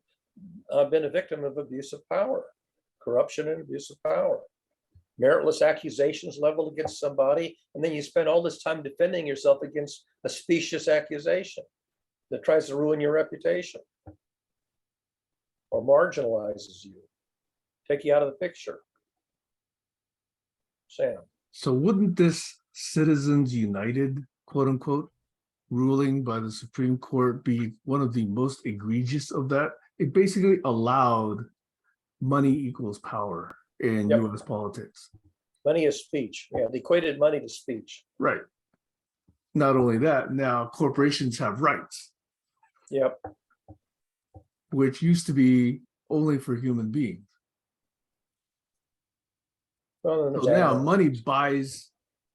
been a victim of abuse of power? Corruption and abuse of power. Meritless accusations leveled against somebody, and then you spend all this time defending yourself against a specious accusation that tries to ruin your reputation or marginalizes you, take you out of the picture. Sam. So wouldn't this Citizens United, quote unquote, ruling by the Supreme Court be one of the most egregious of that? It basically allowed money equals power in US politics. Money is speech. Yeah, they equated money to speech. Right. Not only that, now corporations have rights. Yep. Which used to be only for human beings. Well, So now money buys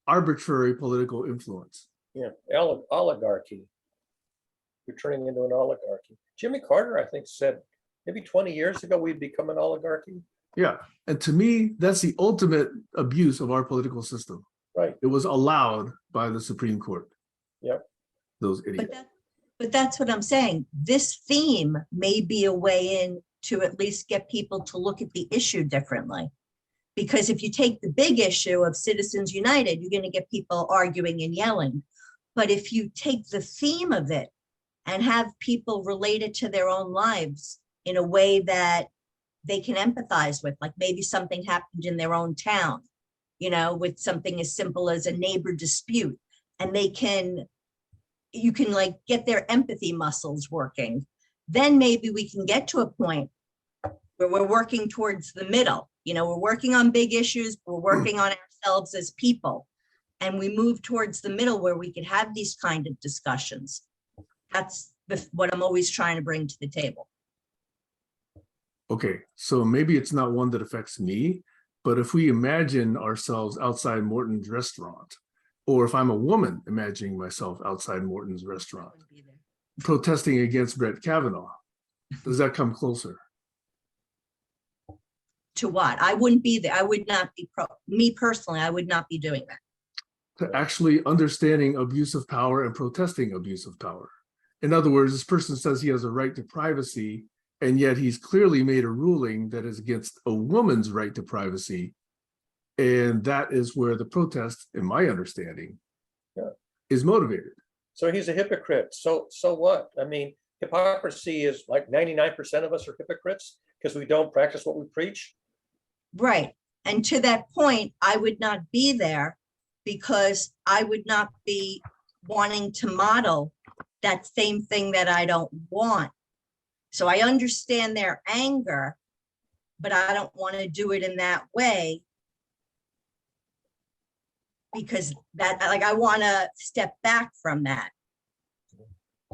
arbitrary political influence. Yeah, oligarchy. We're turning into an oligarchy. Jimmy Carter, I think, said maybe 20 years ago we'd become an oligarchy. Yeah, and to me, that's the ultimate abuse of our political system. Right. It was allowed by the Supreme Court. Yep. Those idiots. But that's what I'm saying. This theme may be a way in to at least get people to look at the issue differently. Because if you take the big issue of Citizens United, you're going to get people arguing and yelling. But if you take the theme of it and have people relate it to their own lives in a way that they can empathize with, like maybe something happened in their own town, with something as simple as a neighbor dispute, and you can like get their empathy muscles working, then maybe we can get to a point where we're working towards the middle. We're working on big issues, we're working on ourselves as people, and we move towards the middle where we could have these kind of discussions. That's what I'm always trying to bring to the table. Okay, so maybe it's not one that affects me, but if we imagine ourselves outside Morton's restaurant, or if I'm a woman imagining myself outside Morton's restaurant, protesting against Brett Kavanaugh, does that come closer? To what? I wouldn't be there. I would not be me personally, I would not be doing that. To actually understanding abuse of power and protesting abuse of power. In other words, this person says he has a right to privacy, and yet he's clearly made a ruling that is against a woman's right to privacy. And that is where the protest, in my understanding, is motivated. So he's a hypocrite. So what? I mean, hypocrisy is like 99% of us are hypocrites because we don't practice what we preach. Right. And to that point, I would not be there because I would not be wanting to model that same thing that I don't want. So I understand their anger, but I don't want to do it in that way, because I want to step back from that.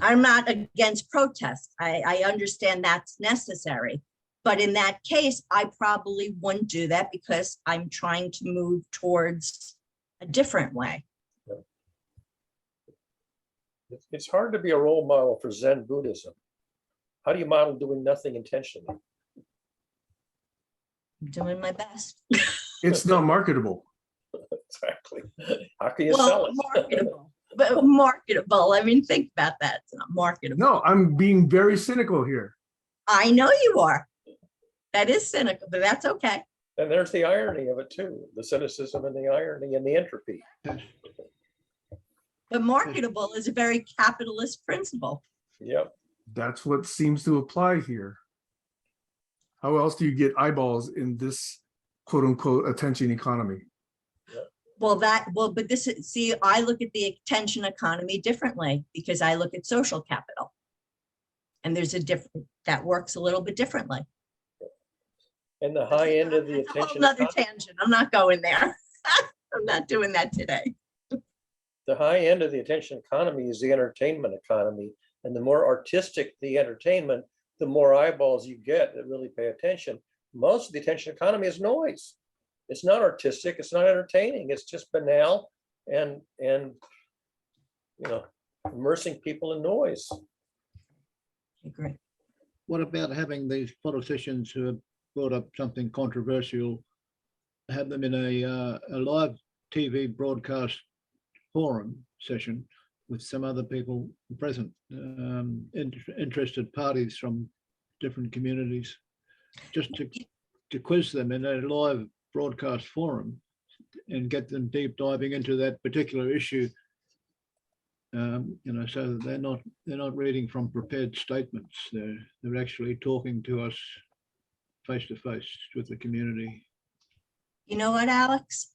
I'm not against protest. I understand that's necessary. But in that case, I probably wouldn't do that because I'm trying to move towards a different way. It's hard to be a role model for Zen Buddhism. How do you model doing nothing intentionally? I'm doing my best. It's not marketable. Exactly. How can you sell it? Marketable. But marketable. I mean, think about that. It's not marketable. No, I'm being very cynical here. I know you are. That is cynical, but that's okay. And there's the irony of it too, the cynicism and the irony and the entropy. But marketable is a very capitalist principle. Yep. That's what seems to apply here. How else do you get eyeballs in this quote unquote attention economy? But this is, see, I look at the attention economy differently because I look at social capital. And there's that works a little bit differently. And the high end of the That's a whole attention nother economy, tangent. I'm not going there. I'm not doing that today. the high end of the attention economy is the entertainment economy. And the more artistic the entertainment, the more eyeballs you get that really pay attention. Most of the attention economy is noise. It's not artistic, it's not entertaining, it's just banal and immersing people in noise. I agree. What about having these politicians who have brought up something controversial, have them in a live TV broadcast forum session with some other people present, interested parties from different communities, just to quiz them in a live broadcast forum and get them deep diving into that particular issue, so that they're not reading from prepared statements. They're actually talking to us face to face with the community. You know what, Alex?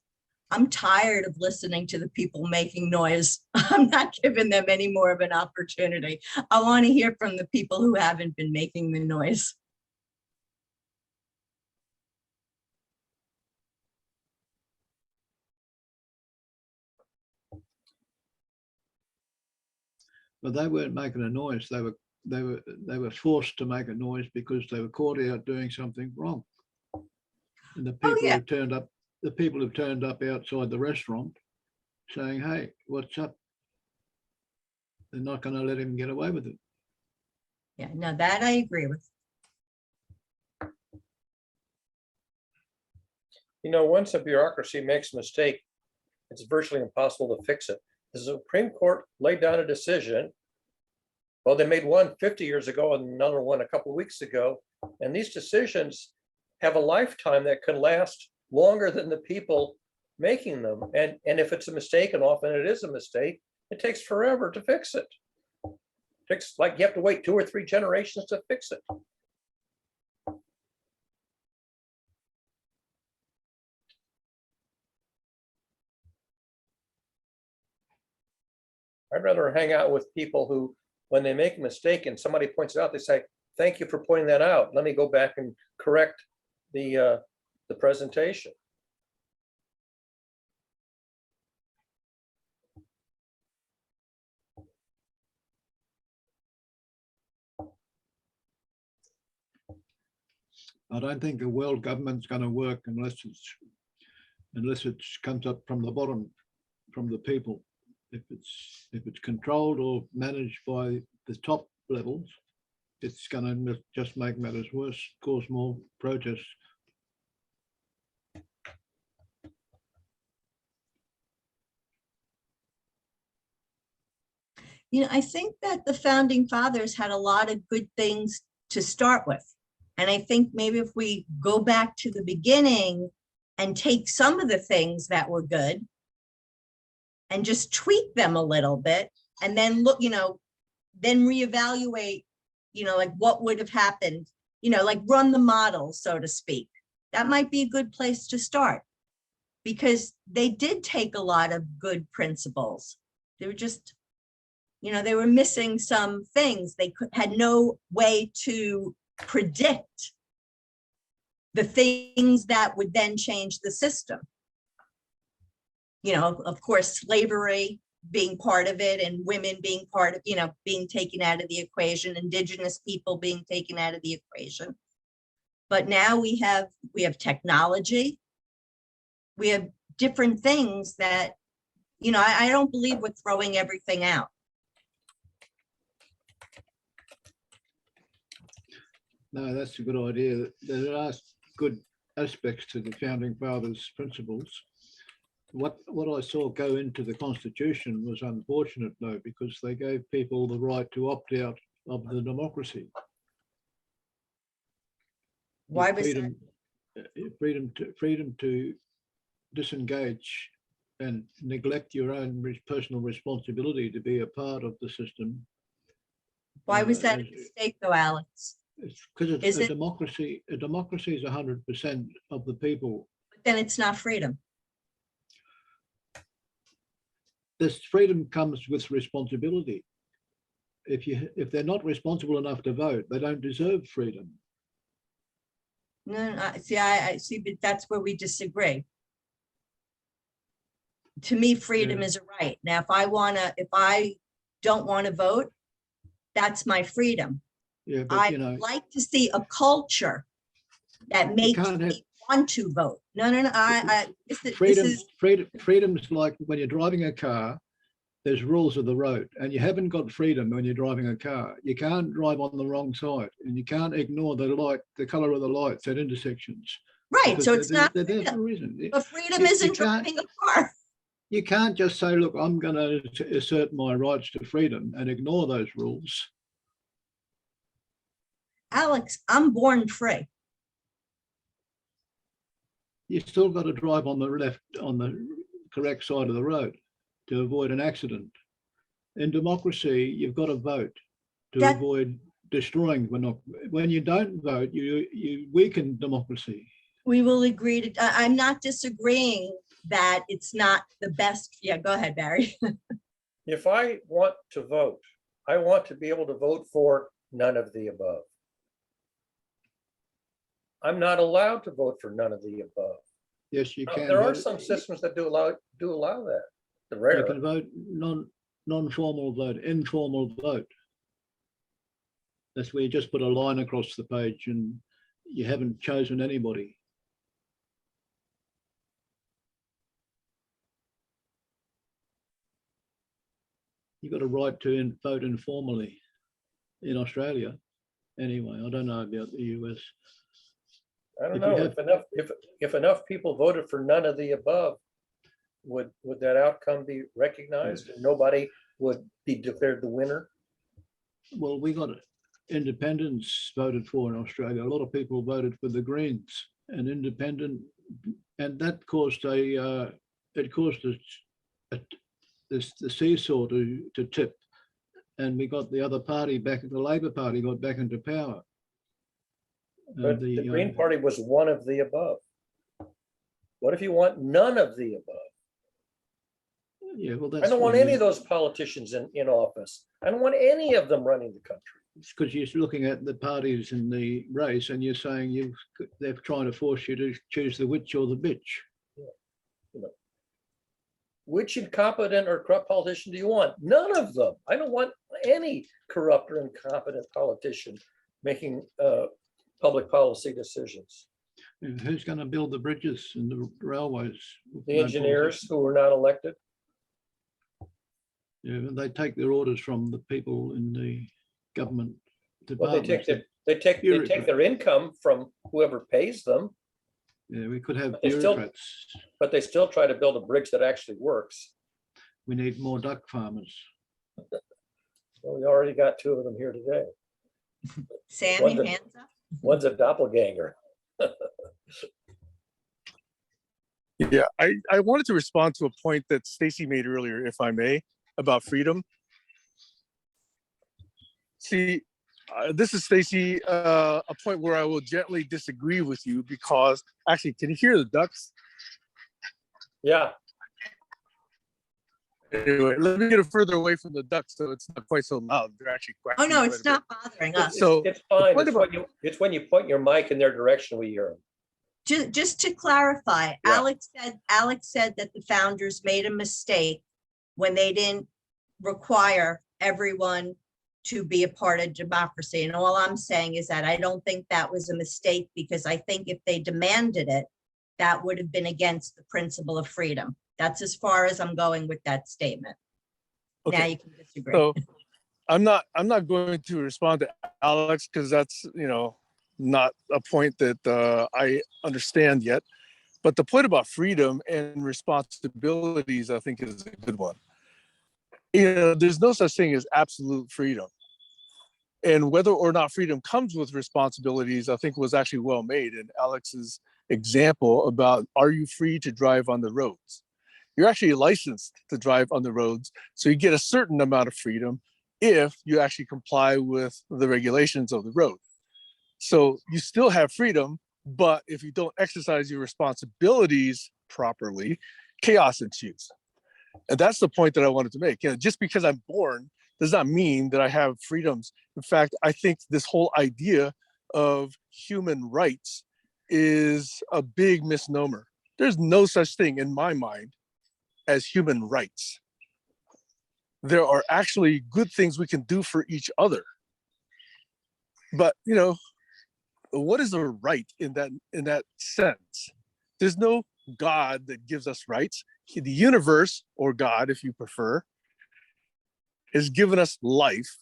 I'm tired of listening to the people making noise. I'm not giving them any more of an opportunity. I want to hear from the people who haven't been making the noise. But they weren't making a noise. They were forced to make a noise because they were caught out doing something wrong. And the people who turned up, outside the restaurant saying, "Hey, what's up?" They're not going to let him get away with it. Yeah, no, that I agree with. Once a bureaucracy makes a mistake, it's virtually impossible to fix it. The Supreme Court laid down a decision. Well, they made one 50 years ago and another one a couple of weeks ago. And these decisions have a lifetime that can last longer than the people making them. And if it's a mistake, and often it is a mistake, it takes forever to fix it. It takes, like, you have to wait 2 or 3 generations to fix it. I'd rather hang out with people who, when they make a mistake and somebody points it out, they say, thank you for pointing that out. Let me go back and correct the presentation. I don't think a world government's going to work unless it comes up from the bottom, from the people. If it's controlled or managed by the top levels, it's going to just make matters worse, cause more protests. You know, I think that the founding fathers had a lot of good things to start with. And I think maybe if we go back to the beginning and take some of the things that were good and just tweak them a little bit, and then look, you know, then reevaluate, you know, like what would have happened, you know, like run the model, so to speak. That might be a good place to start, because they did take a lot of good principles. They were just, you know, they were missing some things. They had no way to predict the things that would then change the system. You know, of course, slavery being part of it, and women being part of, you know, being taken out of the equation, indigenous people being taken out of the equation. But now we have technology. We have different things that, you know, I don't believe we're throwing everything out. No, that's a good idea. There are good aspects to the founding fathers' principles. What I saw go into the Constitution was unfortunate, though, because they gave people the right to opt out of the democracy. Why was that? Freedom to disengage and neglect your own personal responsibility to be a part of the system. Why was that a mistake, though, Alex? It's because it's a democracy. A democracy is 100% of the people. But then it's not freedom. This freedom comes with responsibility. If they're not responsible enough to vote, they don't deserve freedom. No, see, I see, but that's where we disagree. To me, freedom is a right. Now, if I don't want to vote, that's my freedom. Yeah, but I you know, like to see a culture that makes me want to vote. No. Freedom's like when you're driving a car, there's rules of the road, and you haven't got freedom when you're driving a car. You can't drive on the wrong side, and you can't ignore the color of the lights at intersections. Right, so it's not there's freedom. a reason. But freedom isn't driving a car. You can't just say, look, I'm going to assert my rights to freedom and ignore those rules. Alex, I'm born free. You still got to drive on the correct side of the road to avoid an accident. In democracy, you've got to vote to avoid destroying. When you don't vote, you weaken democracy. We will agree to, I'm not disagreeing that it's not the best. Yeah, go ahead, Barry. If I want to vote, I want to be able to vote for none of the above. I'm not allowed to vote for none of the above. Yes, you can. There are some systems that do allow that. The rare. You can vote non-formal vote, informal vote. That's where you just put a line across the page and you haven't chosen anybody. You've got a right to vote informally in Australia. Anyway, I don't know about the US. I don't know if enough people voted for none of the above, would that outcome be recognized and nobody would be declared the winner? Well, we got independents voted for in Australia. A lot of people voted for the Greens and independent, and that caused the seesaw to tip, and we got the other party back. The Labor Party got back into power. But the Green Party was one of the above. What if you want none of the above? Yeah, well, I that's don't want any of those politicians in office. I don't want any of them running the country. It's because you're looking at the parties in the race and you're saying they're trying to force you to choose the witch or the bitch. You know, which incompetent or corrupt politician do you want? None of them. I don't want any corrupt or incompetent politician making public policy decisions. And who's going to build the bridges and the railways? The engineers who are not elected. Yeah, they take their orders from the people in the government Well, they departments. take their income from whoever pays them, Yeah, we could have But they still- bureaucrats. but they still try to build a bridge that actually works. We need more duck farmers. Well, we already got 2 of them here today. Sam, One's your a- hands up? One's a doppelganger. Yeah, I wanted to respond to a point that Stacy made earlier, if I may, about freedom. See, this is Stacy, a point where I will gently disagree with you because actually, can you hear the ducks? Yeah, Anyway, let me get it further away from the ducks so it's not quite so loud. They're actually Oh, quacking no, quite it's a bit. not bothering us. So it's fine. point It's when you point your mic in their direction, we hear them. Just to clarify, Yeah. Alex said that the founders made a mistake when they didn't require everyone to be a part of democracy. And all I'm saying is that I don't think that was a mistake, because I think if they demanded it, that would have been against the principle of freedom. That's as far as I'm going with that statement. Now okay, you can disagree. so I'm not going to respond to Alex because that's not a point that I understand yet. But the point about freedom and responsibilities, I think, is a good one. There's no such thing as absolute freedom. And whether or not freedom comes with responsibilities, I think was actually well made in Alex's example about, are you free to drive on the roads? You're actually licensed to drive on the roads. So you get a certain amount of freedom if you actually comply with the regulations of the road. So you still have freedom, but if you don't exercise your responsibilities properly, chaos ensues. And that's the point that I wanted to make. Just because I'm born does not mean that I have freedoms. In fact, I think this whole idea of human rights is a big misnomer. There's no such thing in my mind as human rights. There are actually good things we can do for each other. But, what is a right in that sense? There's no God that gives us rights. The universe, or God, if you prefer, has given us life.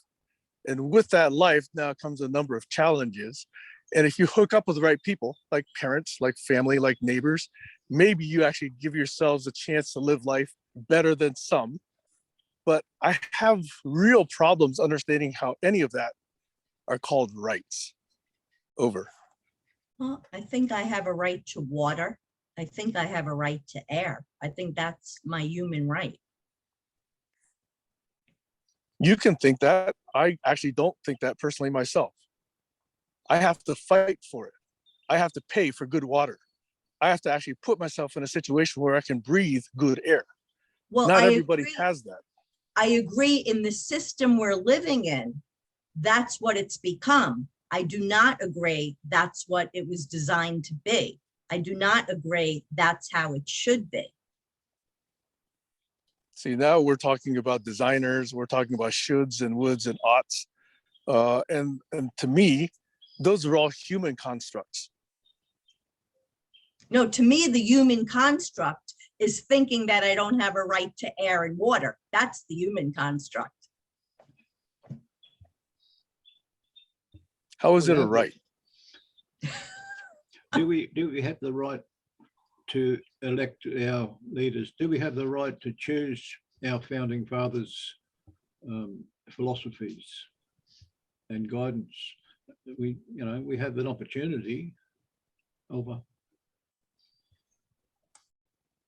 And with that life now comes a number of challenges. And if you hook up with the right people, like parents, like family, like neighbors, maybe you actually give yourselves a chance to live life better than some. But I have real problems understanding how any of that are called rights. Over. Well, I think I have a right to water. I think I have a right to air. I think that's my human right. You can think that. I actually don't think that personally myself. I have to fight for it. I have to pay for good water. I have to actually put myself in a situation where I can breathe good air. Well, Not I everybody agree. has that. I agree, in the system we're living in, that's what it's become. I do not agree that's what it was designed to be. I do not agree that's how it should be. See, now we're talking about designers, we're talking about shoulds and woulds and oughts. And to me, those are all human constructs. No, to me, the human construct is thinking that I don't have a right to air and water. That's the human construct. How is it a Yeah, but- right? Do we have the right to elect our leaders? Do we have the right to choose our founding fathers' philosophies and guidance? We have an opportunity. Over.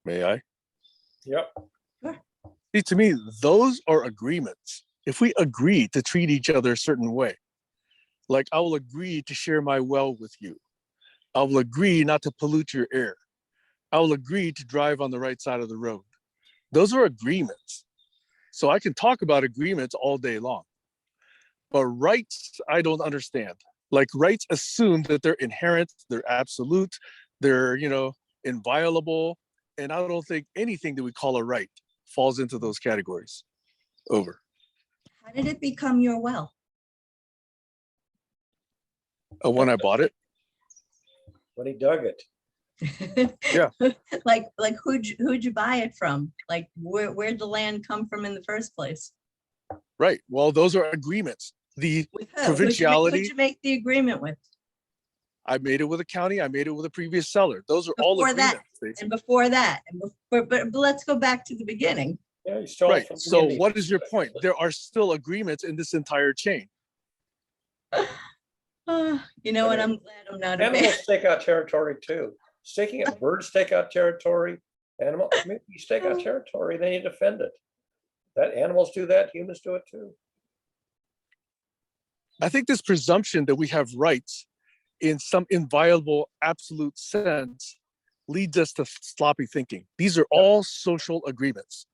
May I? Yep. See, to me, those are agreements. If we agree to treat each other a certain way, like I will agree to share my well with you. I will agree not to pollute your air. I will agree to drive on the right side of the road. Those are agreements. So I can talk about agreements all day long. But rights, I don't understand. Like rights assume that they're inherent, they're absolute, they're, inviolable. And I don't think anything that we call a right falls into those categories. Over. How did it become your well? When I bought it. When he dug it. Yeah. Like who'd you buy it from? Like where'd the land come from in the first place? Right. Well, those are agreements. The With who? provinciality. Who'd you make the agreement with? I made it with a county. I made it with a previous seller. Those are all Before that, agreements. Stacey. and before that, but let's go back to the beginning. Yeah, he stole Right. from the So Indians. what is your point? There are still agreements in this entire chain. You know what? I'm glad I'm not a bear. Animals stake out territory too. Staking out birds stake out territory. You stake out territory, then you defend it. That animals do that, humans do it too. I think this presumption that we have rights in some inviolable absolute sense leads us to sloppy thinking. These are all social agreements,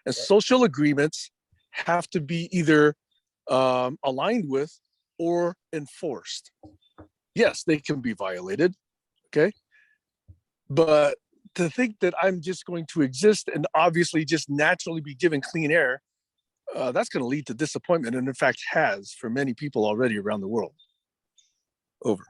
and social agreements have to be either aligned with or enforced. Yes, they can be violated, okay? But to think that I'm just going to exist and obviously just naturally be given clean air, that's going to lead to disappointment, and in fact has for many people already around the world. Over.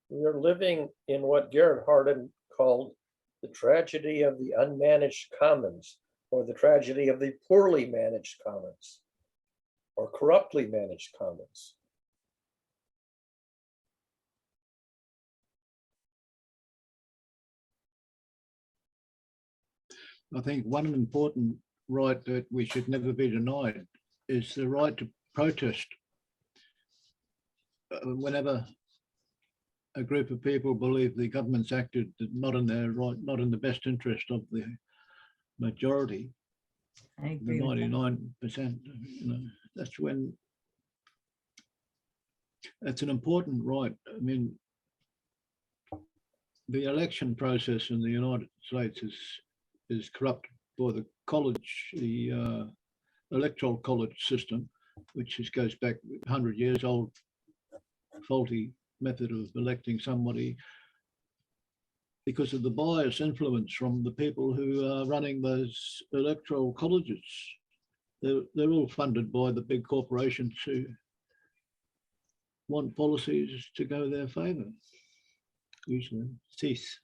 We are living in what Garrett Hardin called the tragedy of the unmanaged commons, or the tragedy of the poorly managed commons, or corruptly managed commons. I think one important right that we should never be denied is the right to protest whenever a group of people believe the government's acted not in their right, not in the best interest of the majority, I the agree with that. 99%. That's when that's an important right. I mean, the election process in the United States is corrupt by the college, the electoral college system, which goes back 100 years old, faulty method of electing somebody because of the bias influence from the people who are running those electoral colleges. They're all funded by the big corporations who want policies to go their favour, usually. Cease.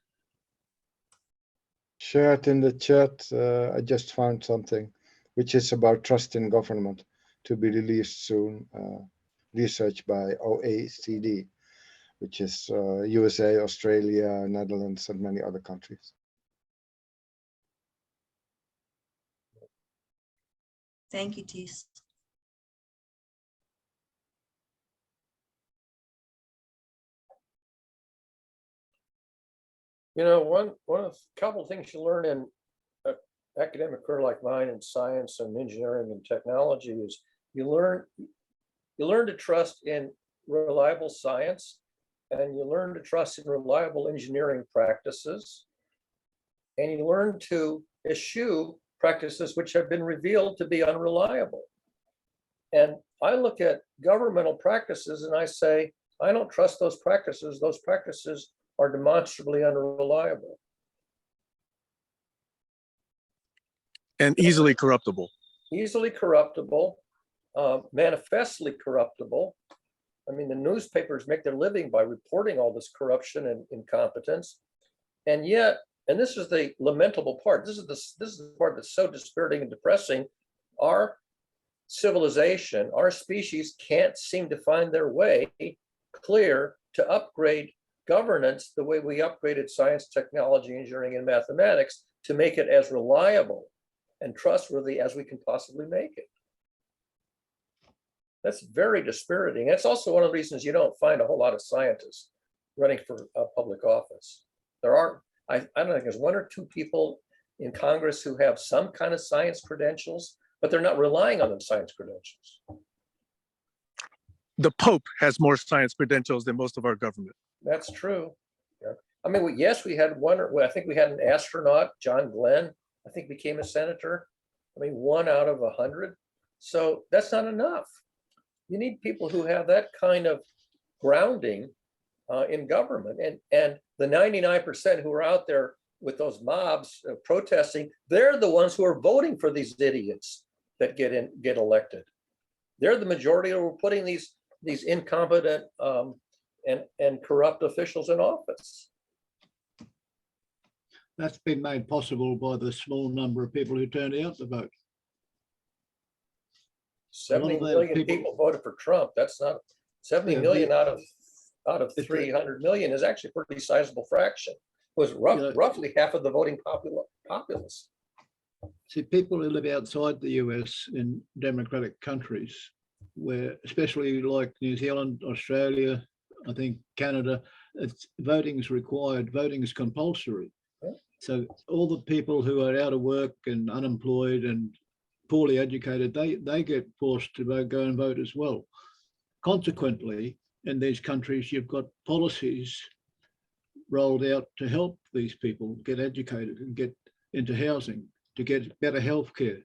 Shared in the chat, I just found something which is about trust in government to be released soon. Research by OECD, which is USA, Australia, Netherlands, and many other countries. Thank you, Tis. One of a couple of things you learn in an academic career like mine in science and engineering and technology is you learn to trust in reliable science, and you learn to trust in reliable engineering practices, and you learn to eschew practices which have been revealed to be unreliable. And I look at governmental practices and I say, I don't trust those practices. Those practices are demonstrably unreliable. And easily corruptible. Easily corruptible, manifestly corruptible. I mean, the newspapers make their living by reporting all this corruption and incompetence. And yet, and this is the lamentable part, this is the part that's so dispiriting and depressing, our civilization, our species can't seem to find their way clear to upgrade governance the way we upgraded science, technology, engineering, and mathematics to make it as reliable and trustworthy as we can possibly make it. That's very dispiriting. It's also one of the reasons you don't find a whole lot of scientists running for a public office. There are, I don't think there's one or two people in Congress who have some kind of science credentials, but they're not relying on the science credentials. The Pope has more science credentials than most of our government. That's true. Yeah. I mean, yes, we had one, well, I think we had an astronaut, John Glenn, I think became a senator. I mean, 1 out of 100. So that's not enough. You need people who have that kind of grounding in government. And the 99% who are out there with those mobs protesting, they're the ones who are voting for these idiots that get elected. They're the majority who are putting these incompetent and corrupt officials in office. That's been made possible by the small number of people who turned out to vote. 70 million people voted for Trump. That's not 70 million out of 300 million is actually a pretty sizable fraction. It was roughly half of the voting populace. See, people who live outside the US in democratic countries, where especially like New Zealand, Australia, I think Canada, voting is required, voting is compulsory. Yeah. So all the people who are out of work and unemployed and poorly educated, they get forced to go and vote as well. Consequently, in these countries, you've got policies rolled out to help these people get educated and get into housing, to get better health care,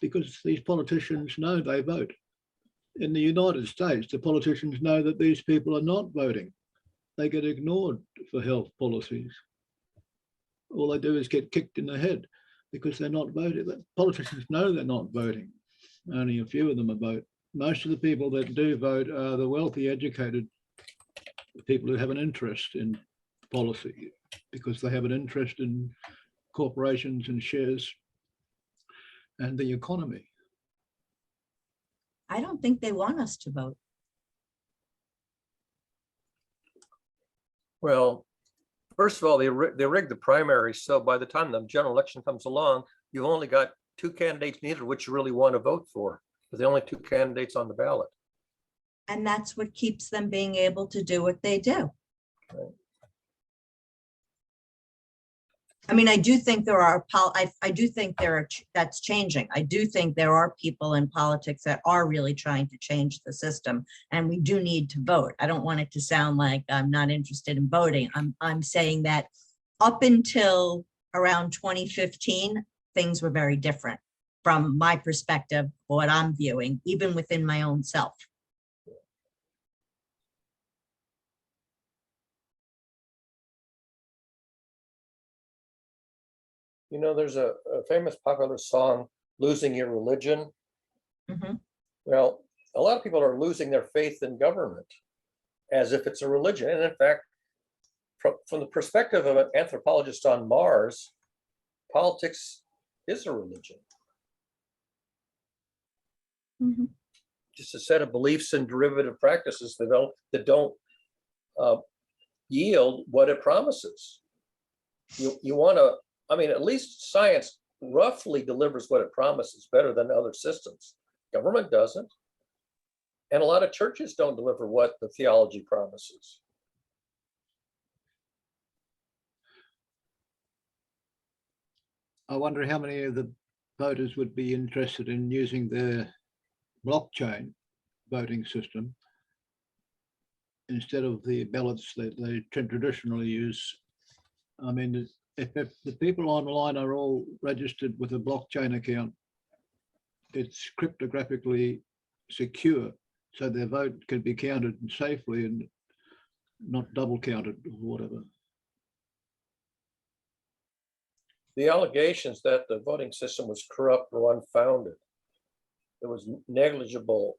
because these politicians know they vote. In the United States, the politicians know that these people are not voting. They get ignored for health policies. All they do is get kicked in the head because they're not voting. The politicians know they're not voting. Only a few of them are voting. Most of the people that do vote are the wealthy, educated people who have an interest in policy because they have an interest in corporations and shares and the economy. I don't think they want us to vote. Well, first of all, they rigged the primary. So by the time the general election comes along, you've only got 2 candidates, neither of which you really want to vote for. Because the only 2 candidates on the ballot. And that's what keeps them being able to do what they do. Right. I mean, I do think there are, I do think that's changing. I do think there are people in politics that are really trying to change the system, and we do need to vote. I don't want it to sound like I'm not interested in voting. I'm saying that up until around 2015, things were very different from my perspective, what I'm viewing, even within my own self. You know, there's a famous popular song, Losing Your Religion. Mm-hmm. Well, a lot of people are losing their faith in government as if it's a religion. And in fact, from the perspective of an anthropologist on Mars, politics is a religion. Mm-hmm. Just a set of beliefs and derivative practices that don't yield what it promises. You want to, I mean, at least science roughly delivers what it promises better than other systems. Government doesn't. And a lot of churches don't deliver what the theology promises. I wonder how many of the voters would be interested in using their blockchain voting system instead of the ballots that they traditionally use. I mean, if the people online are all registered with a blockchain account, it's cryptographically secure, so their vote can be counted safely and not double counted or whatever. The allegations that the voting system was corrupt were unfounded. There was negligible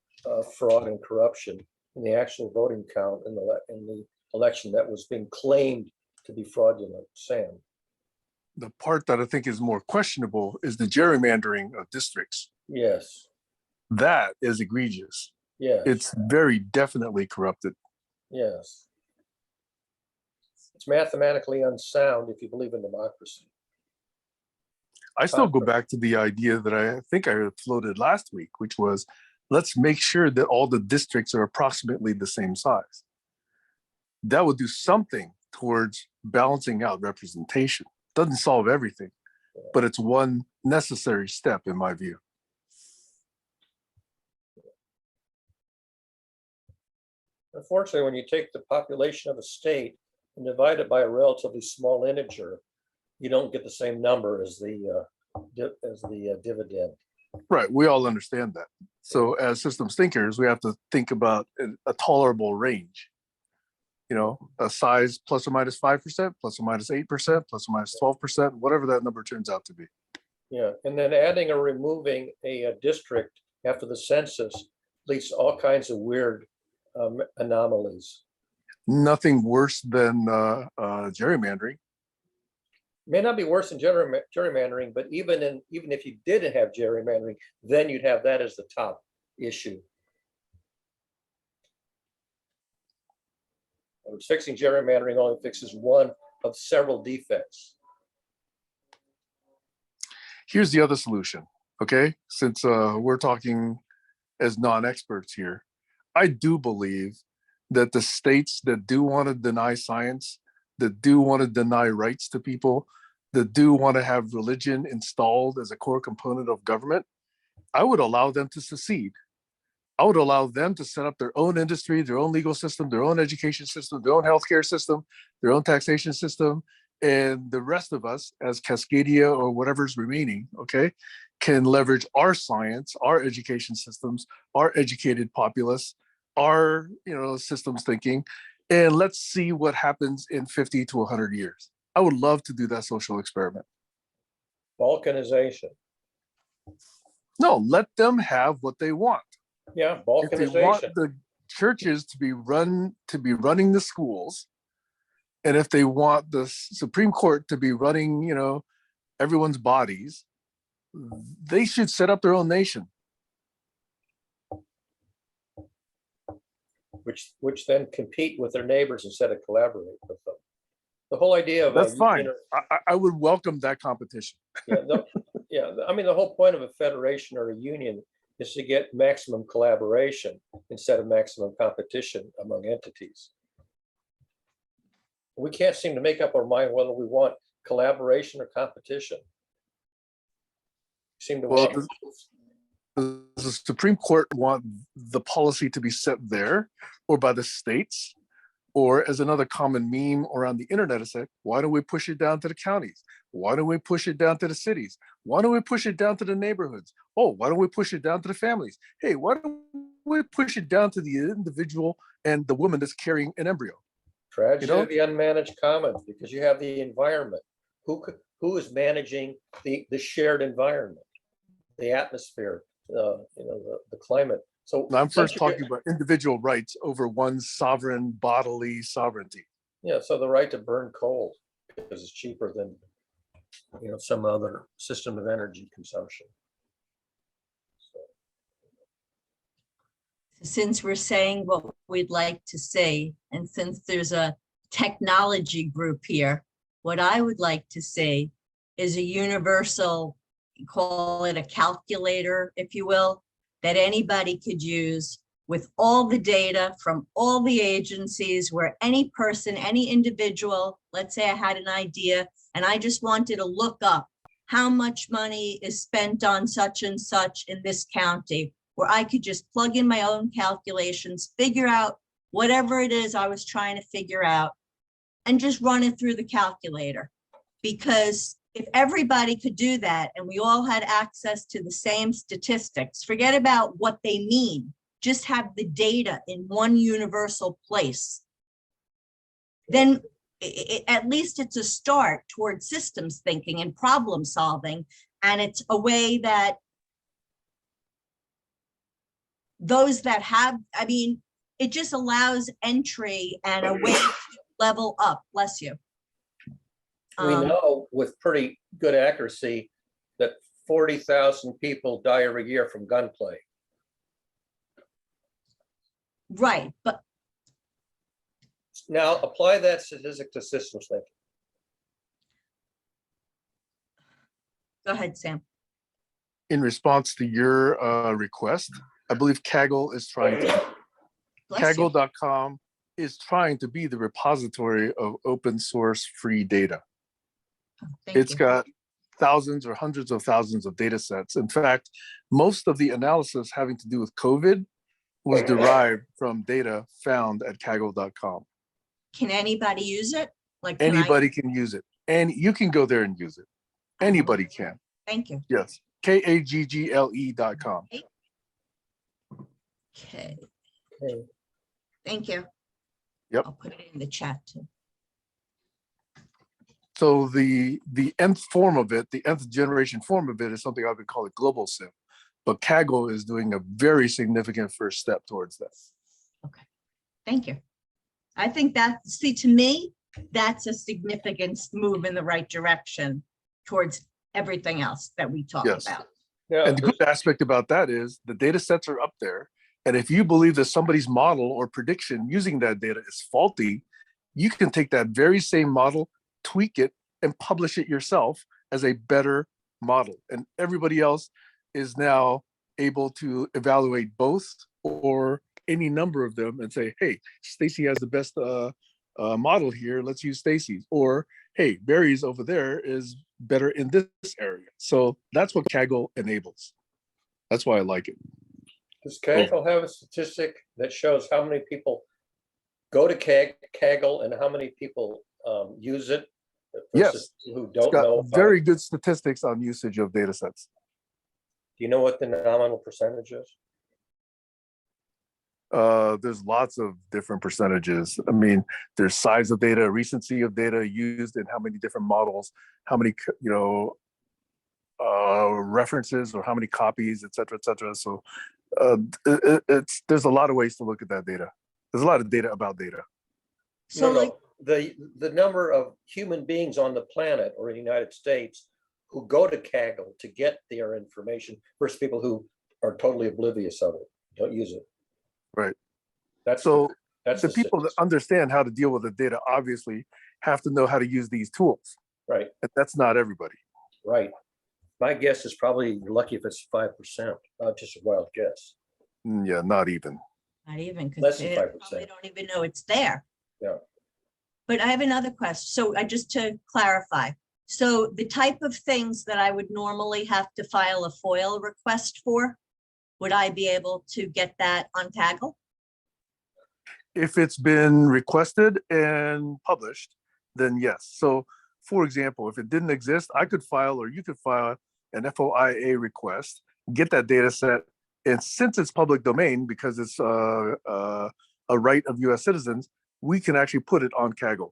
fraud and corruption in the actual voting count in the election that was being claimed to be fraudulent. Sam. The part that I think is more questionable is the gerrymandering of districts. Yes. That is egregious. Yes. It's very definitely corrupted. Yes. It's mathematically unsound if you believe in democracy. I still go back to the idea that I think I floated last week, which was, let's make sure that all the districts are approximately the same size. That would do something towards balancing out representation. Doesn't solve everything, but it's one necessary step in my view. Unfortunately, when you take the population of a state and divide it by a relatively small integer, you don't get the same number as the dividend. Right. We all understand that. So as systems thinkers, we have to think about a tolerable range. You know, a size plus or minus 5%, plus or minus 8%, plus or minus 12%, whatever that number turns out to be. Yeah, and then adding or removing a district after the census leads to all kinds of weird anomalies. Nothing worse than gerrymandering. May not be worse than gerrymandering, but even if you didn't have gerrymandering, then you'd have that as the top issue. Fixing gerrymandering only fixes one of several defects. Here's the other solution, okay? Since we're talking as non-experts here, I do believe that the states that do want to deny science, that do want to deny rights to people, that do want to have religion installed as a core component of government, I would allow them to secede. I would allow them to set up their own industry, their own legal system, their own education system, their own healthcare system, their own taxation system, and the rest of us as Cascadia or whatever's remaining, okay, can leverage our science, our education systems, our educated populace, our systems thinking, and let's see what happens in 50 to 100 years. I would love to do that social experiment. Balkanization. No, let them have what they want. Yeah, If they want balkanization. the churches to be running the schools, and if they want the Supreme Court to be running, everyone's bodies, they should set up their own nation. Which then compete with their neighbors instead of collaborate with them. The whole idea of That's fine. I would welcome that competition. I mean, the whole point of a federation or a union is to get maximum collaboration instead of maximum competition among entities. We can't seem to make up our mind whether we want collaboration or competition. Seem to want. Does the Supreme Court want the policy to be set there or by the states? Or as another common meme around the internet is said, why don't we push it down to the counties? Why don't we push it down to the cities? Why don't we push it down to the neighborhoods? Oh, why don't we push it down to the families? Hey, why don't we push it down to the individual and the woman that's carrying an embryo? Tragedy of the unmanaged commons, because you have the environment. Who is managing the shared environment, the atmosphere, the climate? So I'm first talking about individual rights over one's sovereign bodily sovereignty. Yeah, so the right to burn coal because it's cheaper than some other system of energy consumption. Since we're saying what we'd like to say, and since there's a technology group here, what I would like to see is a universal, call it a calculator, if you will, that anybody could use with all the data from all the agencies, where any person, any individual, let's say I had an idea and I just wanted to look up how much money is spent on such and such in this county, where I could just plug in my own calculations, figure out whatever it is I was trying to figure out, and just run it through the calculator. Because if everybody could do that and we all had access to the same statistics, forget about what they mean, just have the data in one universal place, then at least it's a start towards systems thinking and problem solving. And it's a way that those that have, it just allows entry and a way to level up. Bless you. We know with pretty good accuracy that 40,000 people die every year from gunplay. Right, but now apply that statistic to systems thinking. go ahead, Sam. In response to your request, I believe Kaggle is trying to, Bless you. Kaggle.com is trying to be the repository of open source free data. Thank It's you. got thousands or hundreds of thousands of data sets. In fact, most of the analysis having to do with COVID was derived from data found at Kaggle.com. Can anybody use it? Like, can I? Anybody can use it, and you can go there and use it. Anybody can. Thank you. Yes. KAGGLE.com. Okay, Okay. thank you. Yep. I'll put it in the chat too. So the nth form of it, the nth generation form of it, is something I would call a global SIM. But Kaggle is doing a very significant first step towards that. Okay, thank you. I think that, see, to me, that's a significant move in the right direction towards everything else that we talk Yes. about. Yeah, And the good aspect about that is the data sets are up there. And if you believe that somebody's model or prediction using that data is faulty, you can take that very same model, tweak it, and publish it yourself as a better model. And everybody else is now able to evaluate both or any number of them and say, hey, Stacy has the best model here. Let's use Stacy's. Or, hey, Barry's over there is better in this area. So that's what Kaggle enables. That's why I like it. does Kaggle have a statistic that shows how many people go to Kaggle and how many people use it versus who It's don't got know about very it? good statistics on usage of data sets. Do you know what the nominal percentage is? There's lots of different percentages. I mean, there's size of data, recency of data used in how many different models, how many, references or how many copies, et cetera, et cetera. So there's a lot of ways to look at that data. There's a lot of data about data. So No, like, the number of human beings on the planet or in the United States who go to Kaggle to get their information versus people who are totally oblivious of it, don't use it. Right. That's So that's the people that understand how to deal with the data obviously have to know how to use these tools. right, And that's not everybody. right. My guess is probably you're lucky if it's 5%. Just a wild guess. Yeah, not even. not even, Less because than they 5%. probably don't even know it's there. Yeah. But I have another question. So I just to clarify. So the type of things that I would normally have to file a FOIL request for, would I be able to get that on Kaggle? If it's been requested and published, then yes. So for example, if it didn't exist, I could file, or you could file an FOIA request, get that data set. And since it's public domain, because it's a right of US citizens, we can actually put it on Kaggle.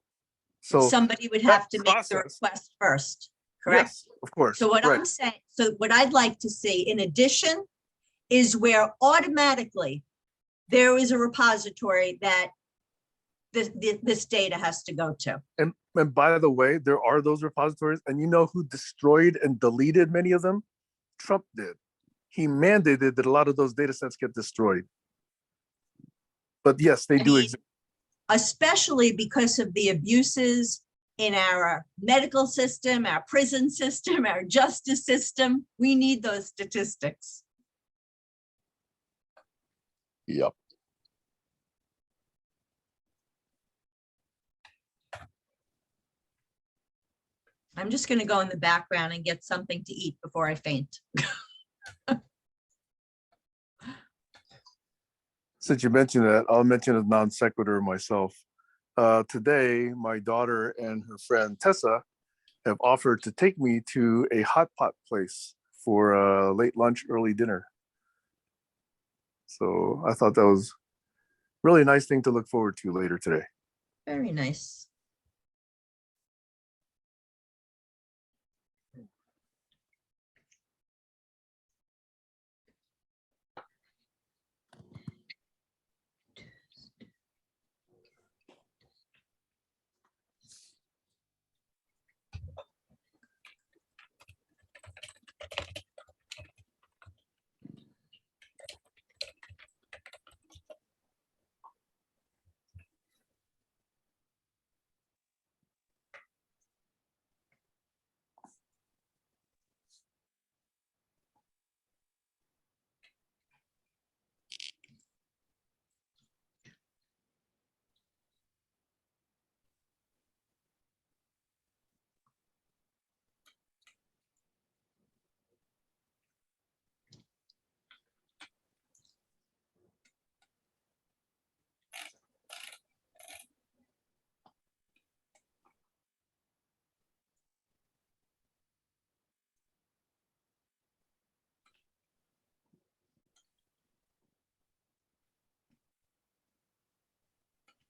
So Somebody would that have to make the process- request first, correct? yes, of course. So what right. I'm saying, so what I'd like to see in addition is where automatically there is a repository that this data has to go to. And by the way, there are those repositories, and you know who destroyed and deleted many of them? Trump did. He mandated that a lot of those data sets get destroyed. But yes, they do exist. Especially because of the abuses in our medical system, our prison system, our justice system. We need those statistics. Yep. I'm just going to go in the background and get something to eat before I faint. Since you mentioned that, I'll mention a non sequitur myself. Today, my daughter and her friend Tessa have offered to take me to a hot pot place for a late lunch, early dinner. So I thought that was a really nice thing to look forward to later today. Very nice.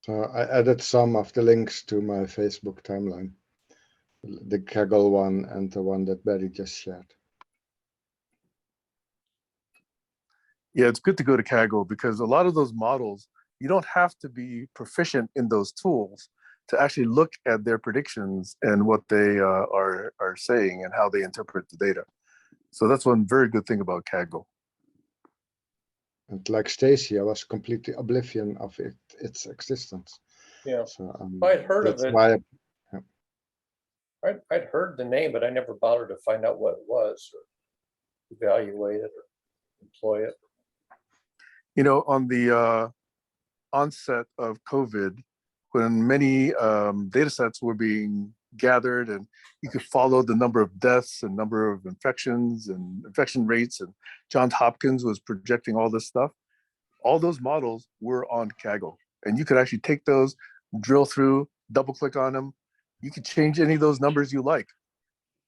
So I added some of the links to my Facebook timeline, the Kaggle one and the one that Barry just shared. Yeah, it's good to go to Kaggle because a lot of those models, you don't have to be proficient in those tools to actually look at their predictions and what they are saying and how they interpret the data. So that's one very good thing about Kaggle. And like Stacy, I was completely oblivion of its existence. Yeah, So I'd heard of that's it. why I'd heard the name, but I never bothered to find out what it was or evaluate it or employ it. You know, on the onset of COVID, when many data sets were being gathered and you could follow the number of deaths and number of infections and infection rates, and Johns Hopkins was projecting all this stuff, all those models were on Kaggle. And you could actually take those, drill through, double click on them. You could change any of those numbers you like.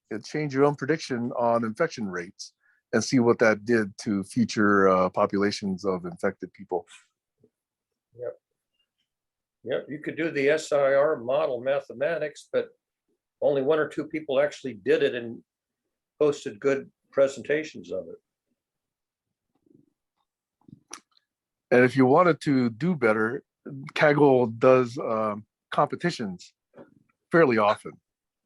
And change your own prediction on infection rates and see what that did to future populations of infected people. Yep. Yep, you could do the SIR model mathematics, but only 1 or 2 people actually did it and posted good presentations of it. And if you wanted to do better, Kaggle does competitions fairly often.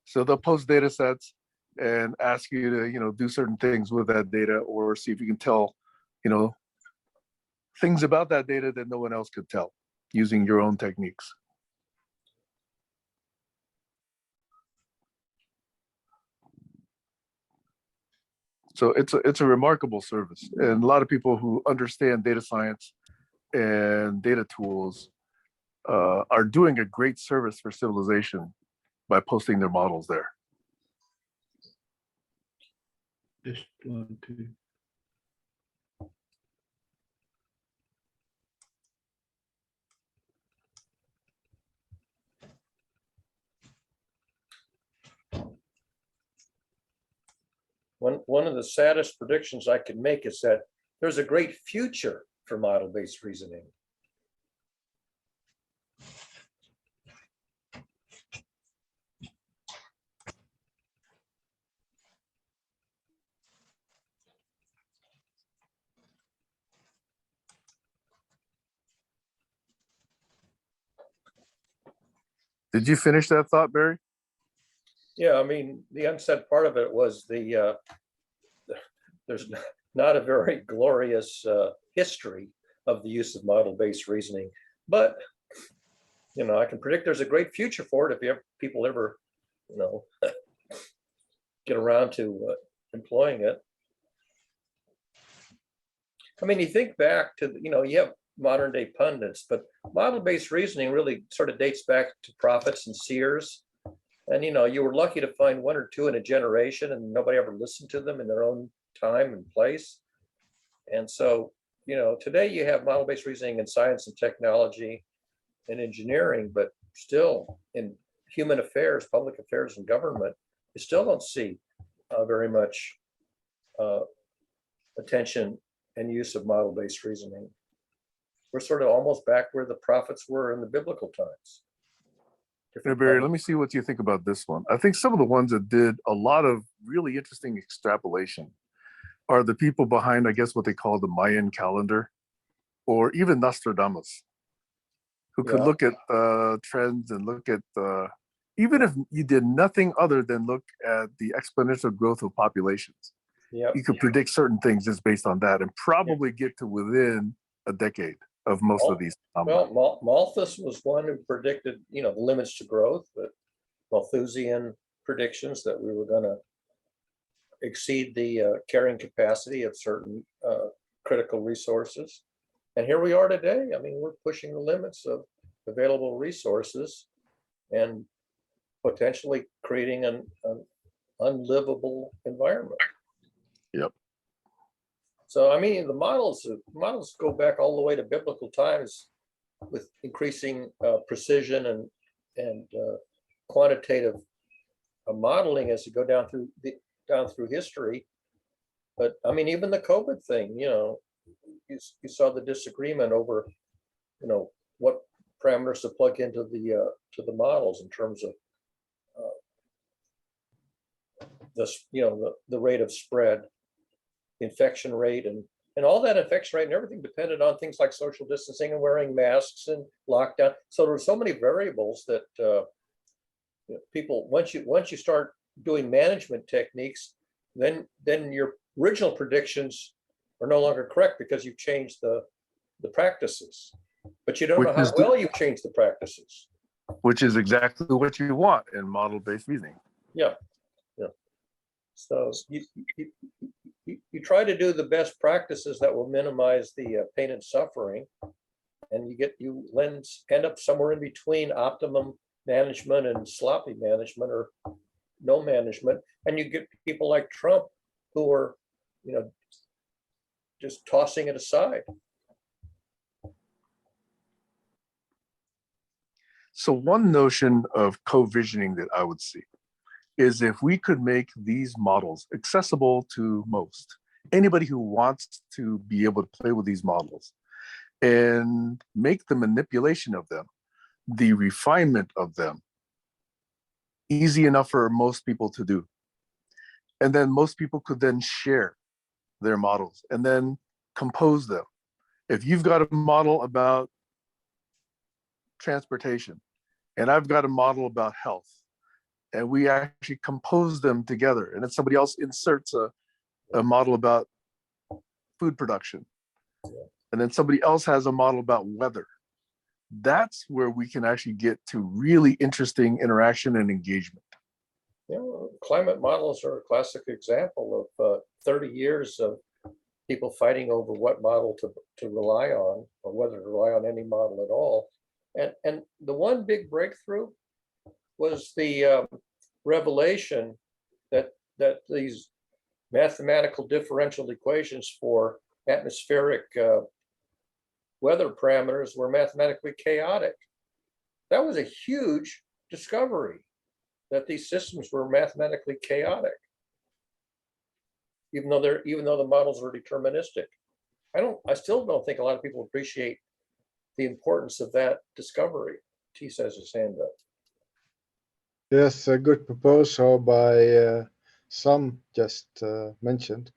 So they'll post data sets and ask you to, do certain things with that data, or see if you can tell, things about that data that no one else could tell using your own techniques. So it's a remarkable service, and a lot of people who understand data science and data tools are doing a great service for civilization by posting their models there. Just want to. One of the saddest predictions I could make is that there's a great future for model-based reasoning. Did you finish that thought, Barry? Yeah, I mean, the unsaid part of it was there's not a very glorious history of the use of model-based reasoning, but I can predict there's a great future for it if people ever, get around to employing it. I mean, you think back to, you have modern day pundits, but model-based reasoning really sort of dates back to prophets and seers. And, you were lucky to find 1 or 2 in a generation, and nobody ever listened to them in their own time and place. And so, today you have model-based reasoning in science and technology and engineering, but still in human affairs, public affairs, and government, you still don't see very much attention and use of model-based reasoning. We're sort of almost back where the prophets were in the biblical times. Hey, Barry, let me see what you think about this one. I think some of the ones that did a lot of really interesting extrapolation are the people behind, I guess, what they call the Mayan calendar, or even Nostradamus, who could look at trends and look at, even if you did nothing other than look at the exponential growth of populations, you could predict certain things just based on that, and probably get to within a decade of most of these. Well, Malthus was one who predicted, the limits to growth, but Malthusian predictions that we were going to exceed the carrying capacity of certain critical resources. And here we are today. I mean, we're pushing the limits of available resources and potentially creating an unlivable environment. Yep. So, I mean, the models go back all the way to biblical times, with increasing precision and quantitative modeling as you go down through history. But I mean, even the COVID thing, you saw the disagreement over, what parameters to plug into the models in terms of the rate of spread, the infection rate, and all that infection rate and everything depended on things like social distancing and wearing masks and lockdown. So there were so many variables that people, once you start doing management techniques, then your original predictions are no longer correct because you've changed the practices, but you don't know how well you've changed the practices. Which is exactly what you want in model-based reasoning. Yeah. So you try to do the best practices that will minimize the pain and suffering, and you end up somewhere in between optimum management and sloppy management or no management, and you get people like Trump who are, just tossing it aside. So one notion of co-visioning that I would see is if we could make these models accessible to most, anybody who wants to be able to play with these models and make the manipulation of them, the refinement of them, easy enough for most people to do. And then most people could then share their models and then compose them. If you've got a model about transportation and I've got a model about health, and we actually compose them together, and then somebody else inserts a model about food production, and then somebody else has a model about weather, that's where we can actually get to really interesting interaction and engagement. Climate models are a classic example of 30 years of people fighting over what model to rely on, or whether to rely on any model at all. And the one big breakthrough was the revelation that these mathematical differential equations for atmospheric weather parameters were mathematically chaotic. That was a huge discovery, that these systems were mathematically chaotic, even though the models are deterministic. I still don't think a lot of people appreciate the importance of that discovery. T says his hand up. Yes, a good proposal by some just mentioned,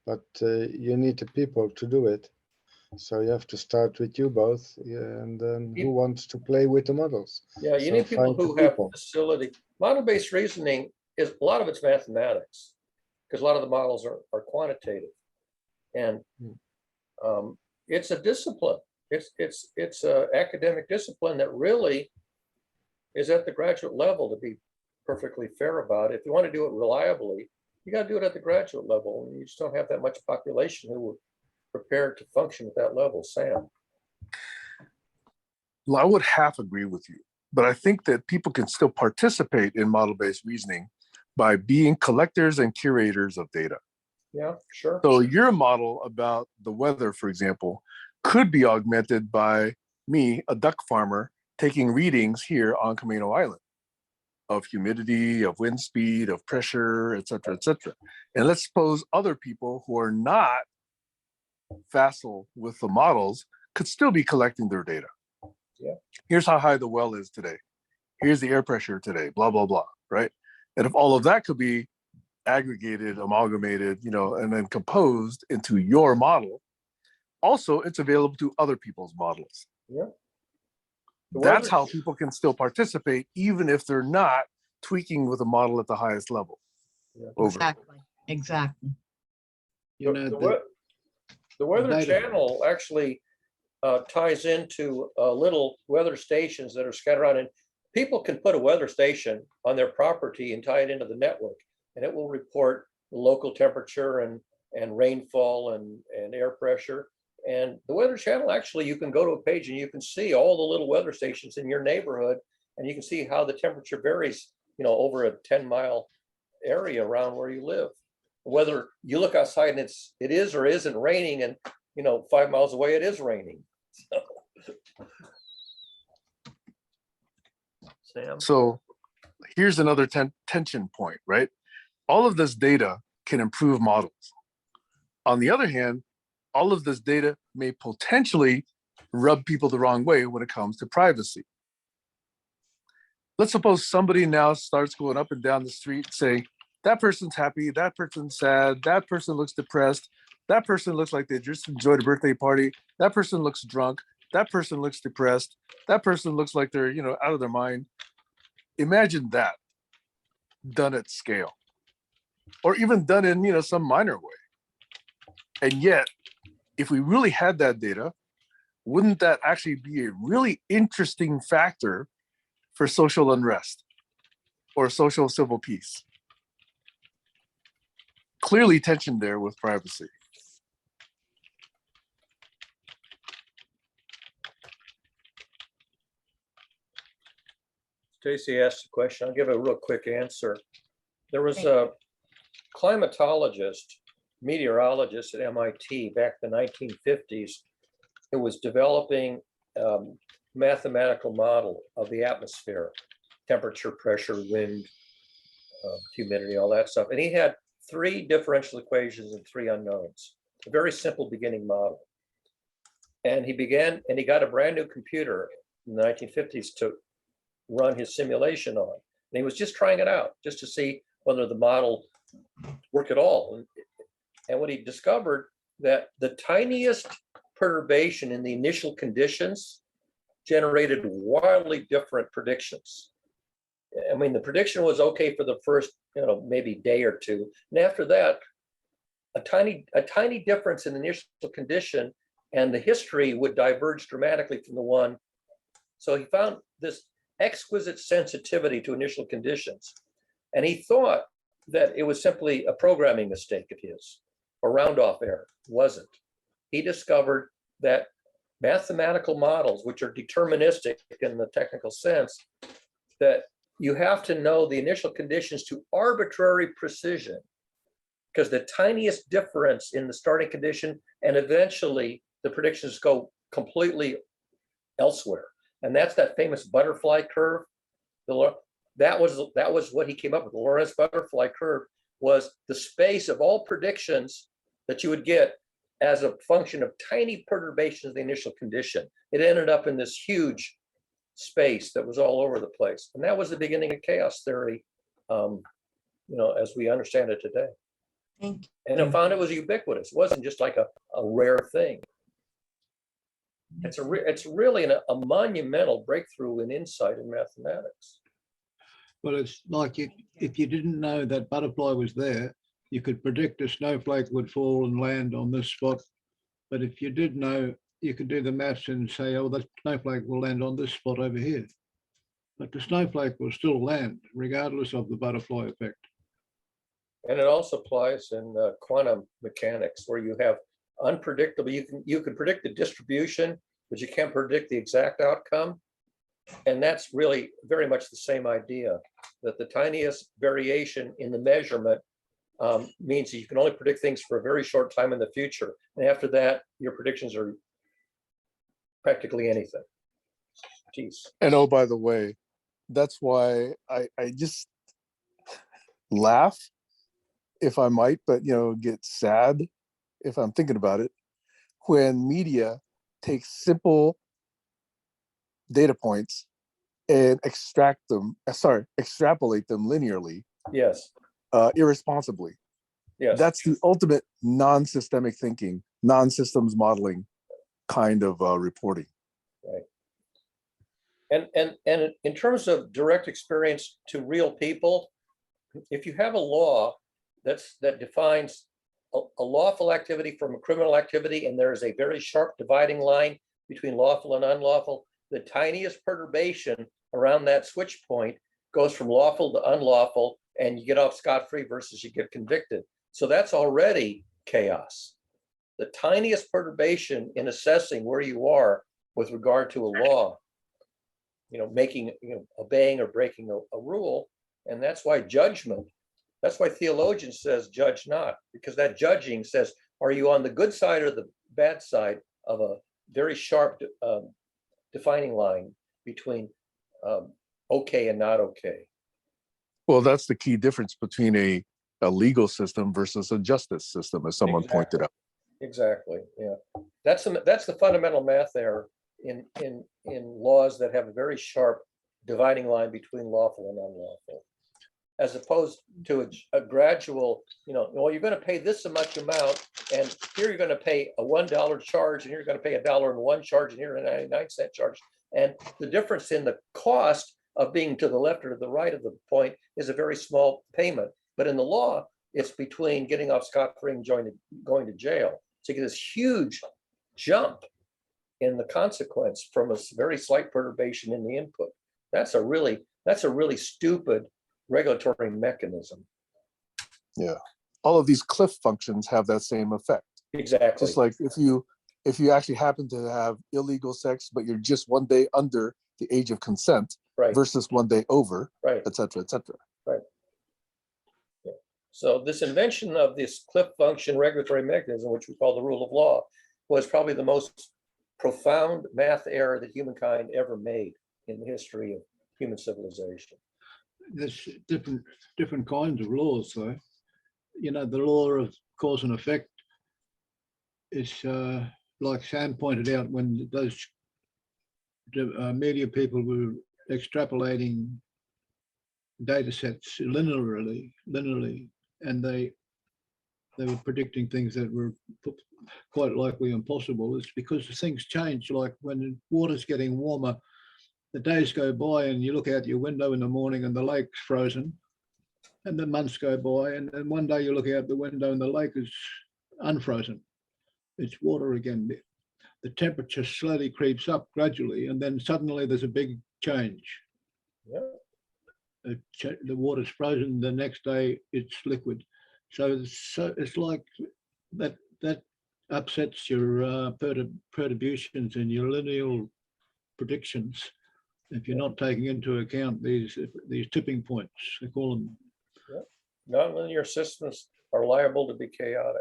but you need the people to do it. So you have to start with you both, and then who wants to play with the models? Yeah, you So need people find the who have people. facility. Model-based reasoning is a lot of it's mathematics, because a lot of the models are quantitative, and it's a discipline. It's a academic discipline that really is at the graduate level, to be perfectly fair about it. If you want to do it reliably, you got to do it at the graduate level, and you just don't have that much population who are prepared to function at that level. Sam? Well, I would half agree with you, but I think that people can still participate in model-based reasoning by being collectors and curators of data. Yeah, sure. So your model about the weather, for example, could be augmented by me, a duck farmer, taking readings here on Camino Island of humidity, of wind speed, of pressure, et cetera, et cetera. And let's suppose other people who are not facile with the models could still be collecting their data. Yeah. Here's how high the well is today. Here's the air pressure today, blah, blah, blah, right? And if all of that could be aggregated, amalgamated, and then composed into your model, also it's available to other people's models. Yeah. That's how people can still participate, even if they're not tweaking with a model at the highest level. Yeah. Over. Exactly. The Weather data- Channel actually ties into little weather stations that are scattered around, and people can put a weather station on their property and tie it into the network, and it will report the local temperature and rainfall and air pressure. And the Weather Channel, actually, you can go to a page and you can see all the little weather stations in your neighborhood, and you can see how the temperature varies, over a 10-mile area around where you live. Whether you look outside and it is or isn't raining, and 5 miles away it is raining. Sam? So here's another tension point, right? All of this data can improve models. On the other hand, all of this data may potentially rub people the wrong way when it comes to privacy. Let's suppose somebody now starts going up and down the street saying, that person's happy, that person's sad, that person looks depressed, that person looks like they just enjoyed a birthday party, that person looks drunk, that person looks depressed, that person looks like they're, out of their mind. Imagine that done at scale, or even done in, some minor way. And yet, if we really had that data, wouldn't that actually be a really interesting factor for social unrest or social civil peace? Clearly tension there with privacy. Stacy asked a question. I'll give a real quick answer. There was a climatologist, meteorologist at MIT back in the 1950s who was developing mathematical model of the atmosphere, temperature, pressure, wind, humidity, all that stuff. And he had 3 differential equations and 3 unknowns, a very simple beginning model. And he got a brand new computer in the 1950s to run his simulation on. And he was just trying it out just to see whether the model worked at all. And what he discovered that the tiniest perturbation in the initial conditions generated wildly different predictions. I mean, the prediction was okay for the first, maybe day or two. And after that, a tiny difference in the initial condition and the history would diverge dramatically from the one. So he found this exquisite sensitivity to initial conditions. And he thought that it was simply a programming mistake of his, or round-off error. It wasn't. He discovered that mathematical models, which are deterministic in the technical sense, that you have to know the initial conditions to arbitrary precision, because the tiniest difference in the starting condition and eventually the predictions go completely elsewhere. And that's that famous butterfly curve. That was what he came up with. The Lorentz butterfly curve was the space of all predictions that you would get as a function of tiny perturbations of the initial condition. It ended up in this huge space that was all over the place. And that was the beginning of chaos theory, as we understand it today. Thank And I found it was ubiquitous. It wasn't just like a rare thing. It's really a monumental breakthrough in insight in mathematics. Well, it's like if you didn't know that butterfly was there, you could predict a snowflake would fall and land on this spot. But if you did know, you could do the maths and say, oh, the snowflake will land on this spot over here. But the snowflake will still land regardless of the butterfly effect. And it also applies in quantum mechanics, where you have unpredictable, you can predict the distribution, but you can't predict the exact outcome. And that's really very much the same idea, that the tiniest variation in the measurement means that you can only predict things for a very short time in the future. And after that, your predictions are practically anything. Jeez. And oh, by the way, that's why I just laugh, if I might, but get sad if I'm thinking about it, when media takes simple data points and extrapolate them linearly. Yes. Irresponsibly. Yes. That's the ultimate non-systemic thinking, non-systems modeling kind of reporting. Right. And in terms of direct experience to real people, if you have a law that defines a lawful activity from a criminal activity, and there is a very sharp dividing line between lawful and unlawful, the tiniest perturbation around that switch point goes from lawful to unlawful, and you get off scot-free versus you get convicted. So that's already chaos. The tiniest perturbation in assessing where you are with regard to a law, obeying or breaking a rule. And that's why theologian says judge not, because that judging says, are you on the good side or the bad side of a very sharp defining line between okay and not okay. Well, that's the key difference between a legal system versus a justice system, as someone pointed out. Exactly. Yeah, that's the fundamental math error in laws that have a very sharp dividing line between lawful and unlawful, as opposed to a gradual, well, you're going to pay this much amount, and here you're going to pay a $1 charge, and you're going to pay $1.01 charge, and here a 99-cent charge. And the difference in the cost of being to the left or to the right of the point is a very small payment. But in the law, it's between getting off scot-free and going to jail. So you get this huge jump in the consequence from a very slight perturbation in the input. That's a really stupid regulatory mechanism. Yeah. All of these cliff functions have that same effect. Exactly. Just like if you actually happen to have illegal sex, but you're just one day under the age of consent, Right. versus one day over, Right. et cetera, et cetera. Right. Yeah. So this invention of this cliff function regulatory mechanism, which we call the rule of law, was probably the most profound math error that humankind ever made in the history of human civilization. There's different kinds of laws, though. The law of cause and effect is like Sam pointed out, when those media people were extrapolating data sets linearly, and they were predicting things that were quite likely impossible. It's because things change. Like when the water's getting warmer, the days go by and you look out your window in the morning and the lake's frozen, and the months go by, and then one day you look out the window and the lake is unfrozen. It's water again. The temperature slowly creeps up gradually, and then suddenly there's a big change. Yeah. The water's frozen, the next day it's liquid. So it's like that upsets your perturbations and your linear predictions if you're not taking into account these tipping points, they call them. Yeah. Nonlinear systems are liable to be chaotic.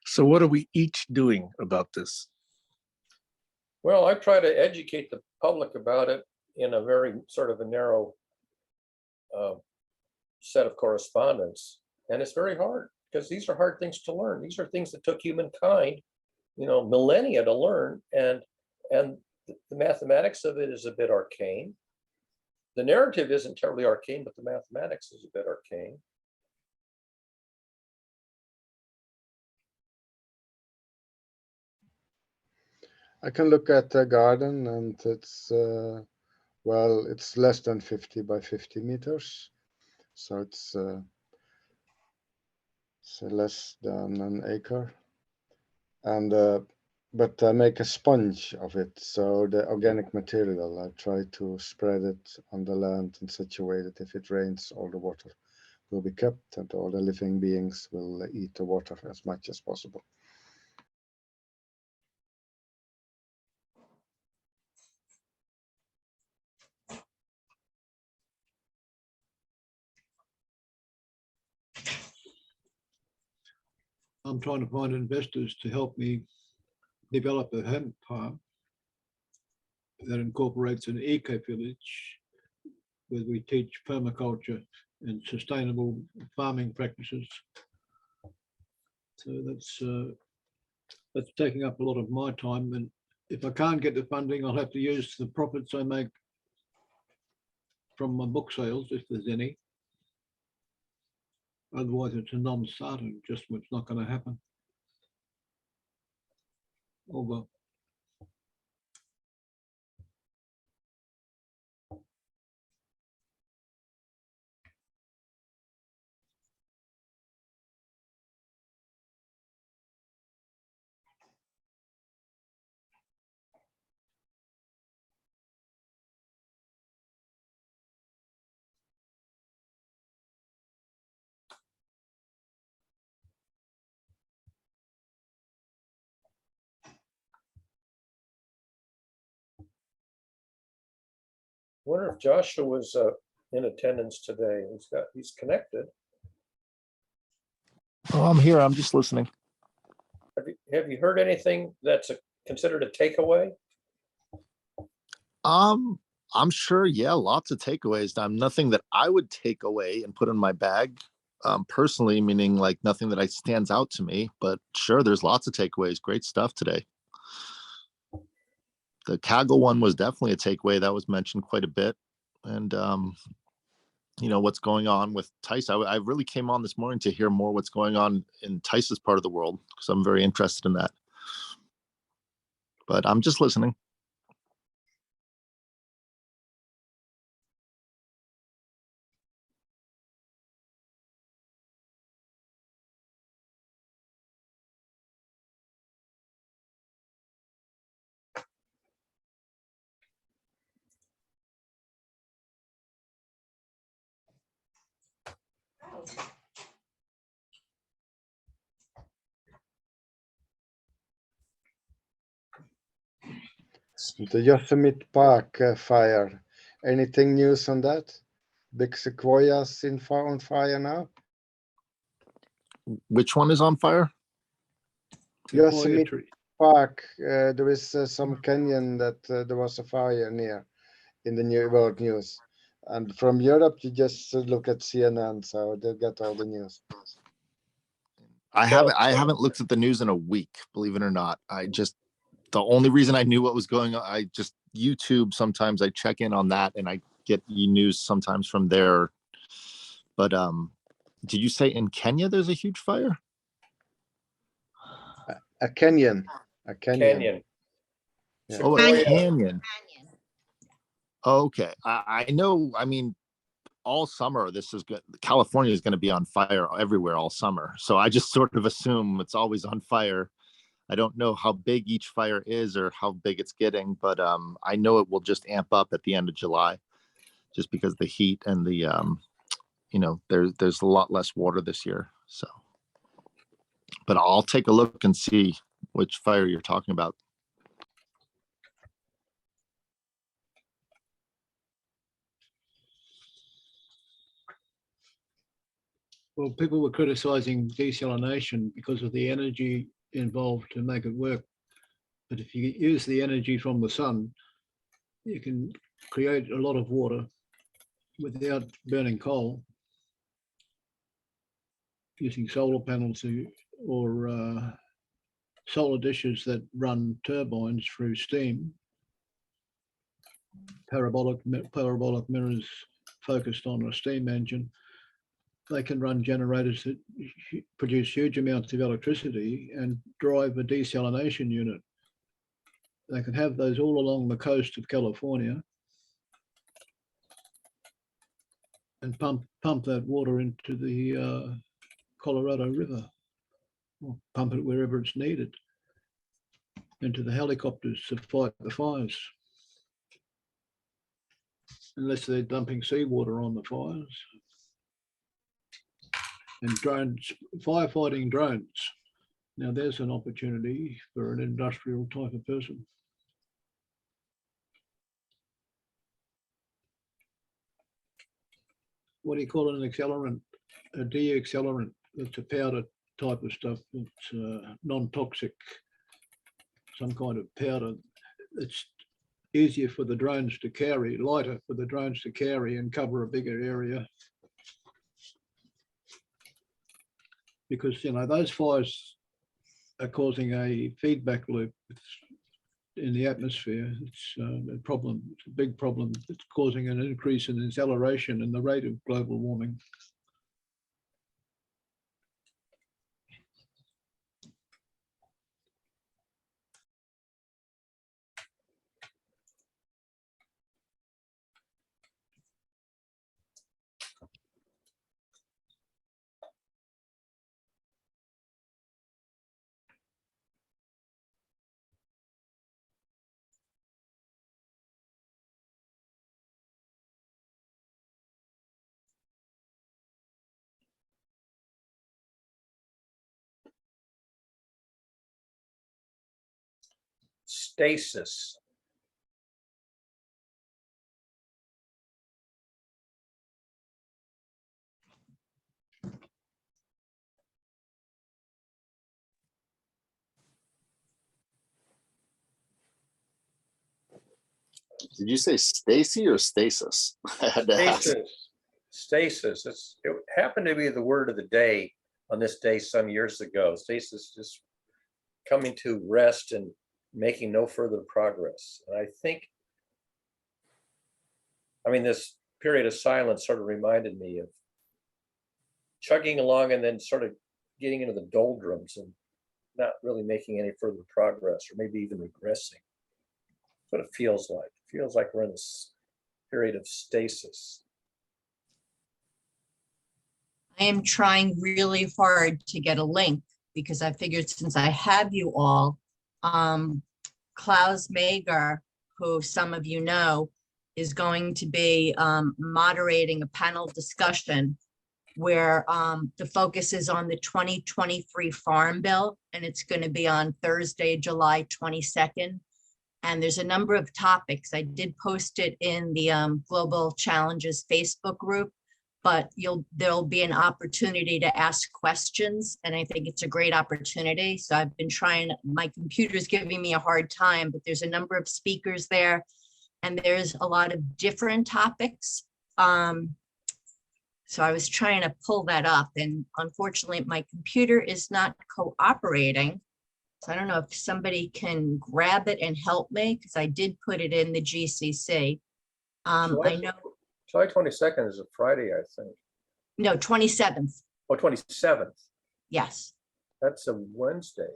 So what are we each doing about this? Well, I try to educate the public about it in a very sort of a narrow set of correspondence. And it's very hard because these are hard things to learn. These are things that took humankind, millennia to learn. And the mathematics of it is a bit arcane. The narrative isn't terribly arcane, but the mathematics is a bit arcane. I can look at the garden, and it's it's less than 50 by 50 meters, so it's less than an acre, and but I make a sponge of it, so the organic material, I try to spread it on the land and situate it. If it rains, all the water will be kept, and all the living beings will eat the water as much as possible. I'm trying to find investors to help me develop a hemp farm that incorporates an eco-village where we teach permaculture and sustainable farming practices. So that's taking up a lot of my time, and if I can't get the funding, I'll have to use the profits I make from my book sales, if there's any. Otherwise, it's a non-starter, just what's not going to happen. Over. I wonder if Joshua was in attendance today. He's connected. Oh, I'm here. I'm just listening. Have you heard anything that's considered a takeaway? I'm sure, yeah, lots of takeaways. Nothing that I would take away and put in my bag, personally, meaning like nothing that stands out to me. But sure, there's lots of takeaways. Great stuff today. The Kaggle one was definitely a takeaway. That was mentioned quite a bit. And what's going on with Tice. I really came on this morning to hear more what's going on in Tice's part of the world, because I'm very interested in that. But I'm just listening. The Yosemite Park fire. Anything news on that? Big sequoias on fire now? Which one is on fire? Sequoia Yosemite tree. Park. There is some canyon that there was a fire near in the New World News. And from Europe, you just look at CNN, so they get all the news. I haven't looked at the news in a week, believe it or not. The only reason I knew what was going on, I just YouTube, sometimes I check in on that and I get news sometimes from there. But did you say in Kenya there's a huge fire? A canyon. A canyon. Canyon. Yeah. Oh, a Sequoia. canyon. Okay. I know, I mean, all summer, California is going to be on fire everywhere all summer. So I just sort of assume it's always on fire. I don't know how big each fire is or how big it's getting, but I know it will just amp up at the end of July, just because the heat and the there's a lot less water this year. So, but I'll take a look and see which fire you're talking about. Well, people were criticizing desalination because of the energy involved to make it work. But if you use the energy from the sun, you can create a lot of water without burning coal, using solar panels or solar dishes that run turbines through steam, parabolic mirrors focused on a steam engine. They can run generators that produce huge amounts of electricity and drive a desalination unit. They can have those all along the coast of California and pump that water into the Colorado River, or pump it wherever it's needed, into the helicopters to fight the fires, unless they're dumping seawater on the fires. And drones, firefighting drones. Now there's an opportunity for an industrial type of person. What do you call it, an accelerant? A de-accelerant. It's a powder type of stuff. It's non-toxic, some kind of powder. It's easier for the drones to carry, lighter for the drones to carry and cover a bigger area. Because, those fires are causing a feedback loop in the atmosphere. It's a problem. It's a big problem. It's causing an increase in acceleration in the rate of global warming. Stasis. Did you say Stacy or stasis? I had to ask. Stasis. It happened to be the word of the day on this day some years ago. Stasis, just coming to rest and making no further progress. And I think, this period of silence sort of reminded me of chugging along and then sort of getting into the doldrums and not really making any further progress, or maybe even regressing. That's what it feels like. It feels like we're in this period of stasis. I am trying really hard to get a link because I figured since I have you all, Klaus Mager, who some of you know, is going to be moderating a panel discussion where the focus is on the 2023 Farm Bill, and it's going to be on Thursday, July 22nd. And there's a number of topics. I did post it in the Global Challenges Facebook group, but there'll be an opportunity to ask questions, and I think it's a great opportunity. So I've been trying, my computer's giving me a hard time, but there's a number of speakers there, and there's a lot of different topics. So I was trying to pull that up, and unfortunately my computer is not cooperating. So I don't know if somebody can grab it and help me, because I did put it in the GCC. I know. July 22nd is a Friday, I think. No, 27th. Oh, 27th. Yes. That's a Wednesday.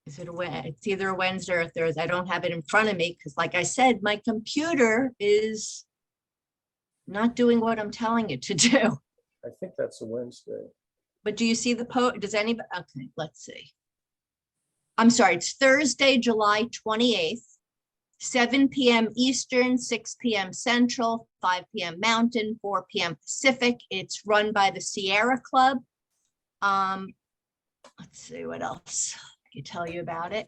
Is it it's either a Wednesday or a Thursday. I don't have it in front of me because, like I said, my computer is not doing what I'm telling it to do. I think that's a Wednesday. But do you see the post? Does anybody? Okay, let's see. I'm sorry, it's Thursday, July 28th, 7 p.m. Eastern, 6 p.m. Central, 5 p.m. Mountain, 4 p.m. Pacific. It's run by the Sierra Club. Let's see what else I can tell you about it.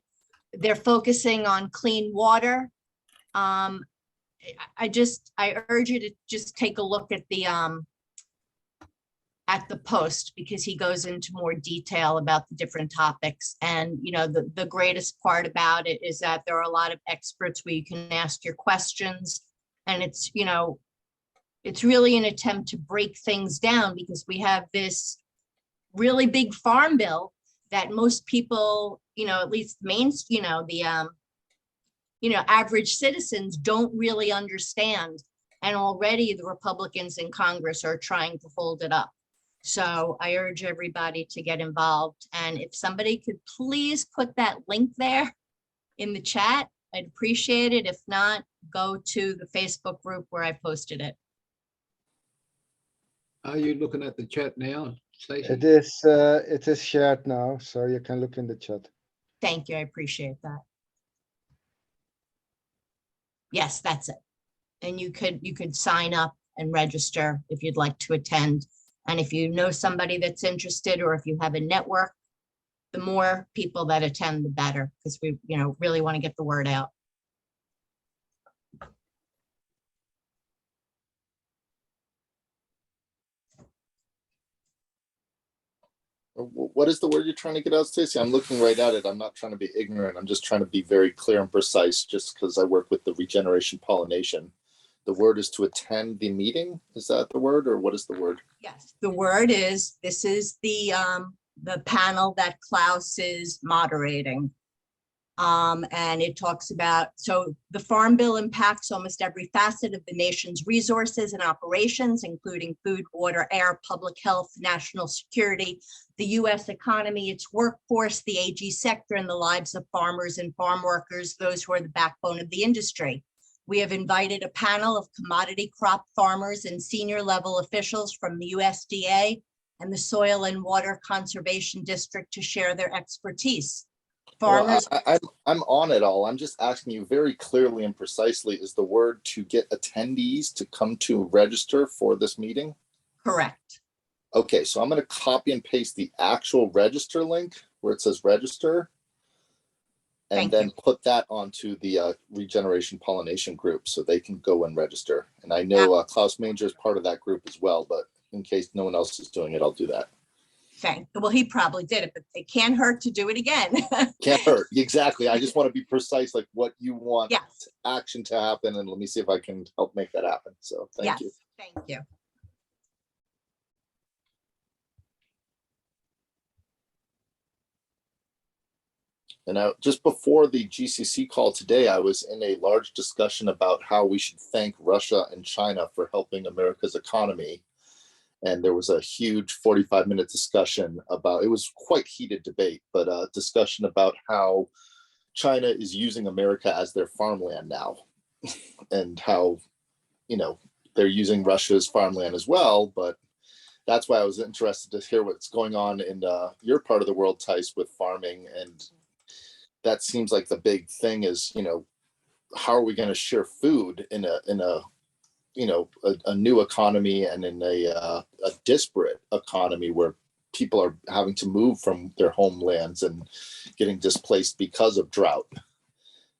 They're focusing on clean water. I urge you to just take a look at the post, because he goes into more detail about the different topics. And, you know, the greatest part about it is that there are a lot of experts where you can ask your questions. And it's, you know, it's really an attempt to break things down, because we have this really big farm bill that most people, you know, at least average citizens don't really understand. And already the Republicans in Congress are trying to hold it up. So I urge everybody to get involved. And if somebody could please put that link there in the chat, I'd appreciate it. If not, go to the Facebook group where I posted it. Are you looking at the chat now, Stacey? It is shared now, so you can look in the chat. Thank you. I appreciate that. Yes, that's it. And you could sign up and register if you'd like to attend. And if you know somebody that's interested, or if you have a network, the more people that attend, the better, because we, you know, really want to get the word out. What is the word you're trying to get out, Stacey? I'm looking right at it. I'm not trying to be ignorant. I'm just trying to be very clear and precise, just because I work with the regeneration pollination. The word is to attend the meeting. Is that the word, or what is the word? Yes, the word is, this is the panel that Klaus is moderating. And it talks about, so the Farm Bill impacts almost every facet of the nation's resources and operations, including food, water, air, public health, national security, the U.S. economy, its workforce, the AG sector, and the lives of farmers and farm workers, those who are the backbone of the industry. We have invited a panel of commodity crop farmers and senior level officials from the USDA and the Soil and Water Conservation District to share their expertise. Farmers. Well, I'm on it all. I'm just asking you very clearly and precisely, is the word to get attendees to come to register for this meeting? Correct. Okay, so I'm going to copy and paste the actual register link where it says register, and then put that onto the regeneration pollination group so they can go and register. And I know Klaus Manger is part of that group as well, but in case no one else is doing it, I'll do that. Well, he probably did it, but it can't hurt to do it again. Can't hurt. Exactly. I just want to be precise, like what you want Yes, action to happen, and let me see if I can help make that happen. So thank yes, you. thank you. And just before the GCC call today, I was in a large discussion about how we should thank Russia and China for helping America's economy. And there was a huge 45-minute discussion about, it was quite heated debate, but a discussion about how China is using America as their farmland now, and how, they're using Russia's farmland as well. But that's why I was interested to hear what's going on in your part of the world, Tice, with farming. And that seems like the big thing is, how are we going to share food in a new economy, and in a disparate economy where people are having to move from their homelands and getting displaced because of drought.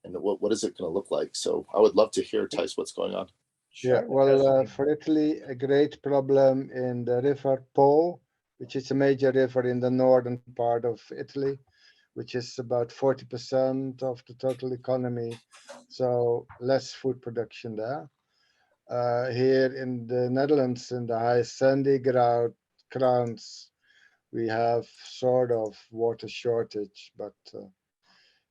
And what is it going to look like? So I would love to hear, Tice, what's going on. Yeah, China well, has- for Italy, a great problem in the river Po, which is a major river in the northern part of Italy, which is about 40% of the total economy. So less food production there. Here in the Netherlands, in the high sandy grounds, we have sort of water shortage, but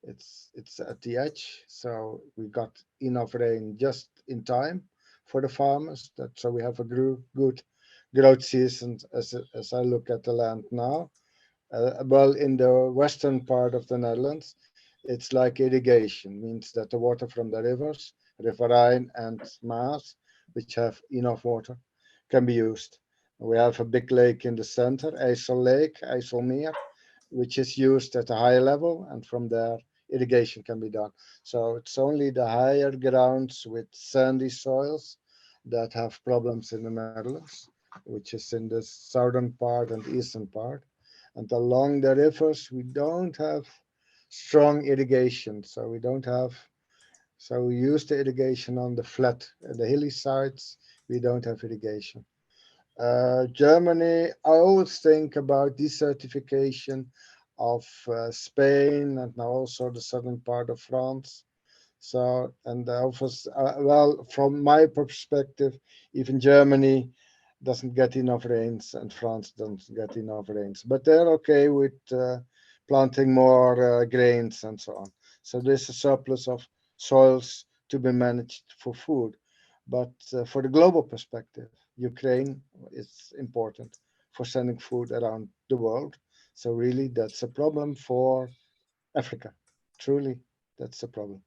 it's at the edge. So we got enough rain just in time for the farmers. So we have a good growth season as I look at the land now. Well, in the western part of the Netherlands, it's like irrigation, means that the water from the rivers, River Rhine and Maas, which have enough water, can be used. We have a big lake in the center, IJssel Lake, IJsselmeer, which is used at a high level, and from there irrigation can be done. So it's only the higher grounds with sandy soils that have problems in the Netherlands, which is in the southern part and eastern part. And along the rivers, we don't have strong irrigation. So we use the irrigation on the flat, the hilly sides, we don't have irrigation. Germany, I always think about desertification of Spain and now also the southern part of France. So, and well, from my perspective, even Germany doesn't get enough rains and France doesn't get enough rains, but they're okay with planting more grains and so on. So there's a surplus of soils to be managed for food. But for the global perspective, Ukraine is important for sending food around the world. So really, that's a problem for Africa. Truly, that's a problem.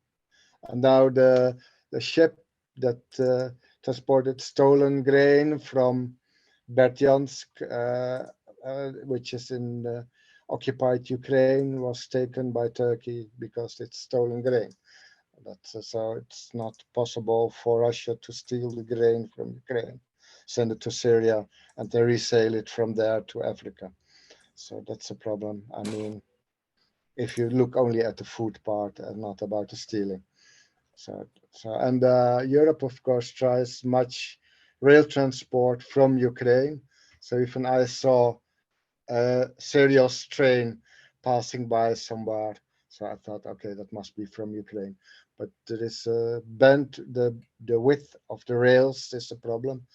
And now the ship that transported stolen grain from Berdyansk, which is in occupied Ukraine, was taken by Turkey because it's stolen grain. So it's not possible for Russia to steal the grain from Ukraine, send it to Syria, and then resell it from there to Africa. So that's a problem. I mean, if you look only at the food part and not about the stealing. And Europe, of course, tries much rail transport from Ukraine. So even I saw a serious train passing by somewhere. So I thought, okay, that must be from Ukraine. But there is a bend, the width of the rails is a problem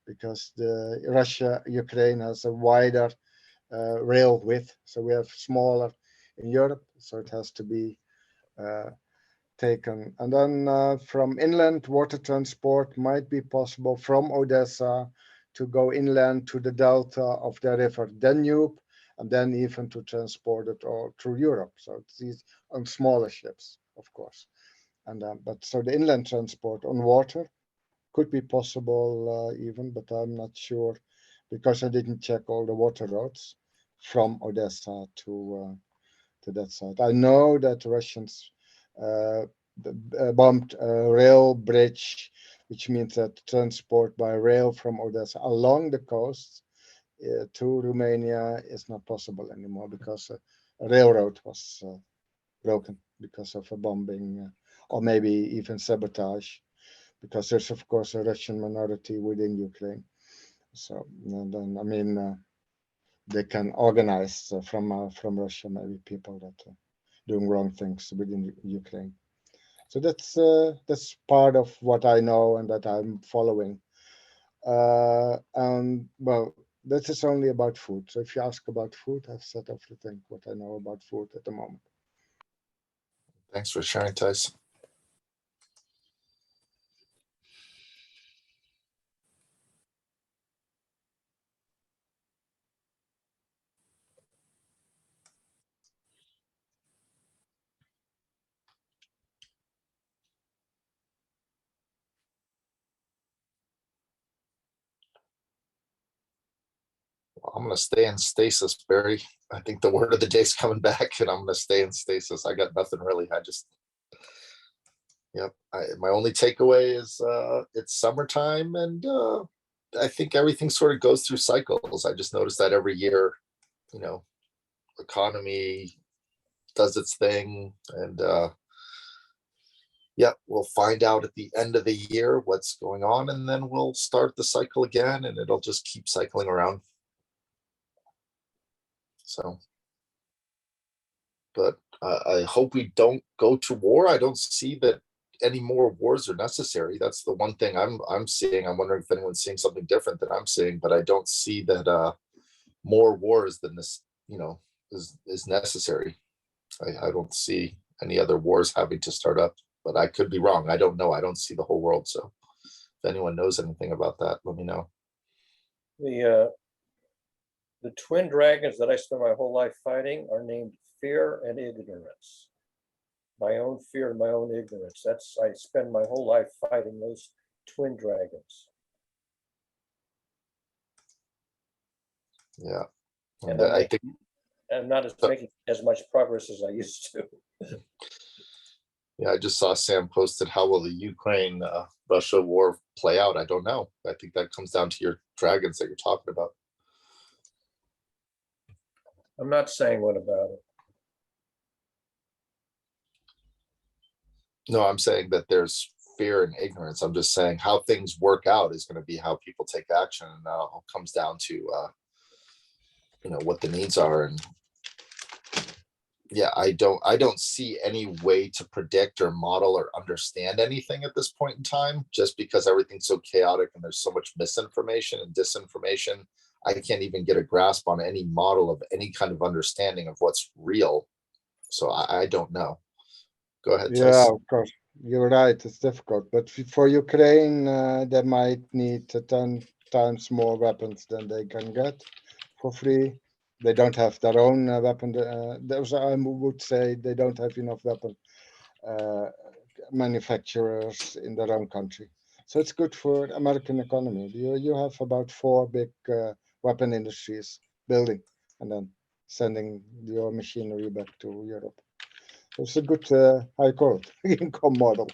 because the Russia-Ukraine has a wider rail width. So we have smaller in Europe. So it has to be taken. And then from inland, water transport might be possible from Odessa to go inland to the delta of the river Danube, and then even to transport it all through Europe. So it's these on smaller ships, of course. And but so the inland transport on water could be possible even, but I'm not sure because I didn't check all the water roads from Odessa to that side. I know that Russians bombed a rail bridge, which means that transport by rail from Odessa along the coast to Romania is not possible anymore because a railroad was broken because of a bombing or maybe even sabotage, because there's of course a Russian minority within Ukraine. So then, I mean, they can organize from Russia, maybe people that doing wrong things within Ukraine. So that's part of what I know and that I'm following. And well, this is only about food. So if you ask about food, I've said everything what I know about food at the moment. Thanks for sharing, Thijs. I'm going to stay in stasis, Barry. I think the word of the day's coming back, and I'm going to stay in stasis. I got nothing really. Yep. My only takeaway is it's summertime, and I think everything sort of goes through cycles. I just noticed that every year, economy does its thing, and yeah, we'll find out at the end of the year what's going on, and then we'll start the cycle again, and it'll just keep cycling around. So, but I hope we don't go to war. I don't see that any more wars are necessary. That's the one thing I'm seeing. I'm wondering if anyone's seeing something different than I'm seeing, but I don't see that more wars than this, is necessary. I don't see any other wars having to start up, but I could be wrong. I don't know. I don't see the whole world. So if anyone knows anything about that, let me know. The twin dragons that I spent my whole life fighting are named fear and ignorance. My own fear and my own ignorance. I spend my whole life fighting those twin dragons. Yeah. And I think I'm not making as much progress as I used to. Yeah, I just saw Sam posted, how will the Ukraine Russia war play out? I don't know. I think that comes down to your dragons that you're talking about. I'm not saying what about it. No, I'm saying that there's fear and ignorance. I'm just saying how things work out is going to be how people take action, and that all comes down to what the needs are. And yeah, I don't see any way to predict or model or understand anything at this point in time, just because everything's so chaotic and there's so much misinformation and disinformation. I can't even get a grasp on any model of any kind of understanding of what's real. So I don't know. Go ahead, Yeah, Tyson. of course, you're right. It's difficult, but for Ukraine, they might need 10 times more weapons than they can get for free. They don't have their own weapon. Those I would say they don't have enough weapon manufacturers in their own country. So it's good for American economy. You have about 4 big weapon industries building and then sending your machinery back to Europe. It's a good, I call it, income model,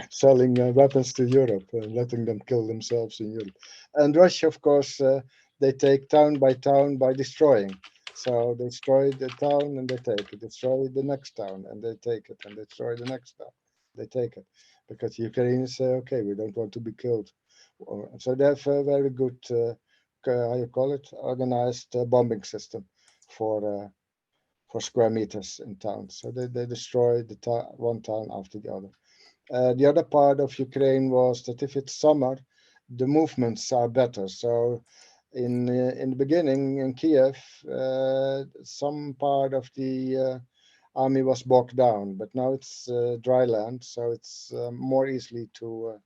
selling weapons to Europe and letting them kill themselves in Europe. And Russia, of course, they take town by destroying. So they destroy the town and they take it, destroy the next town and they take it, and destroy the next town, they take it. Because Ukrainians say, okay, we don't want to be killed. So they have a very good, how you call it, organized bombing system for square meters in town. So they destroyed one town after the other. The other part of Ukraine was that if it's summer, the movements are better. So in the beginning in Kiev, some part of the army was bogged down, but now it's dry land, so it's more easily to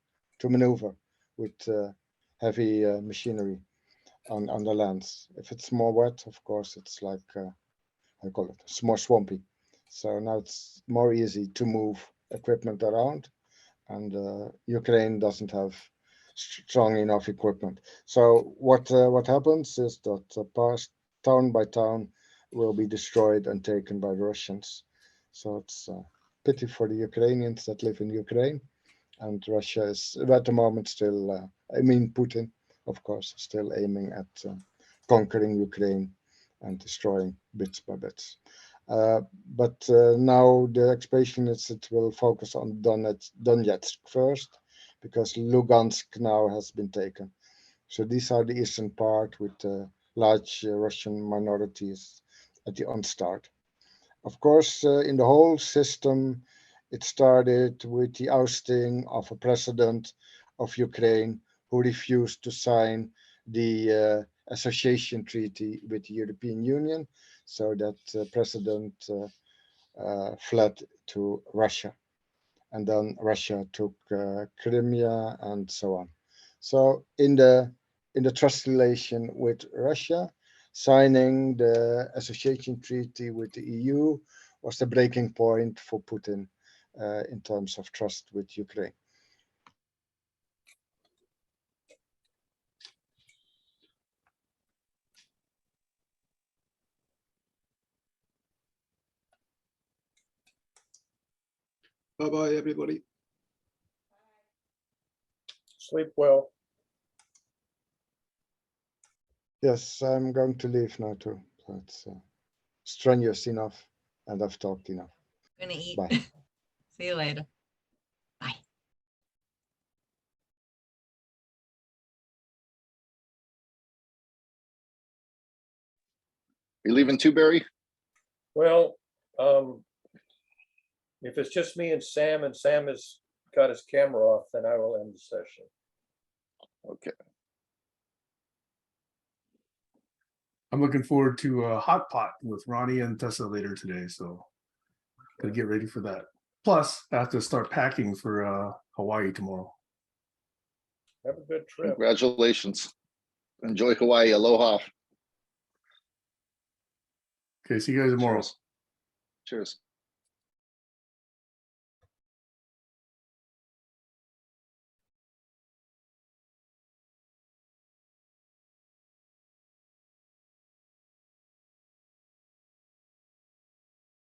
maneuver with heavy machinery on the lands. If it's more wet, of course, it's like I call it, it's more swampy. So now it's more easy to move equipment around, and Ukraine doesn't have strong enough equipment. So what happens is that past town by town will be destroyed and taken by the Russians. So it's a pity for the Ukrainians that live in Ukraine, and Russia is at the moment still, Putin, of course, still aiming at conquering Ukraine and destroying bits by bits. But now the expansion it will focus on Donetsk first, because Lugansk now has been taken. So these are the eastern part with large Russian minorities at the onstart. Of course, in the whole system, it started with the ousting of a president of Ukraine who refused to sign the association treaty with the European Union, so that president fled to Russia. And then Russia took Crimea and so on. So in the trust relation with Russia, signing the association treaty with the EU was the breaking point for Putin in terms of trust with Ukraine. Bye-bye, everybody. Sleep well. Yes, I'm going to leave now too. So it's strenuous enough and I've talked enough. Gonna eat. Bye. See you later. Bye. You leaving too, Barry? Well, if it's just me and Sam has got his camera off, then I will end the session. Okay. I'm looking forward to a hot pot with Ronnie and Tessa later today, so gotta get ready for that. Plus, I have to start packing for Hawaii tomorrow. Have a good trip. Congratulations. Enjoy Hawaii. Aloha. Okay, see you guys tomorrow. Cheers. Cheers.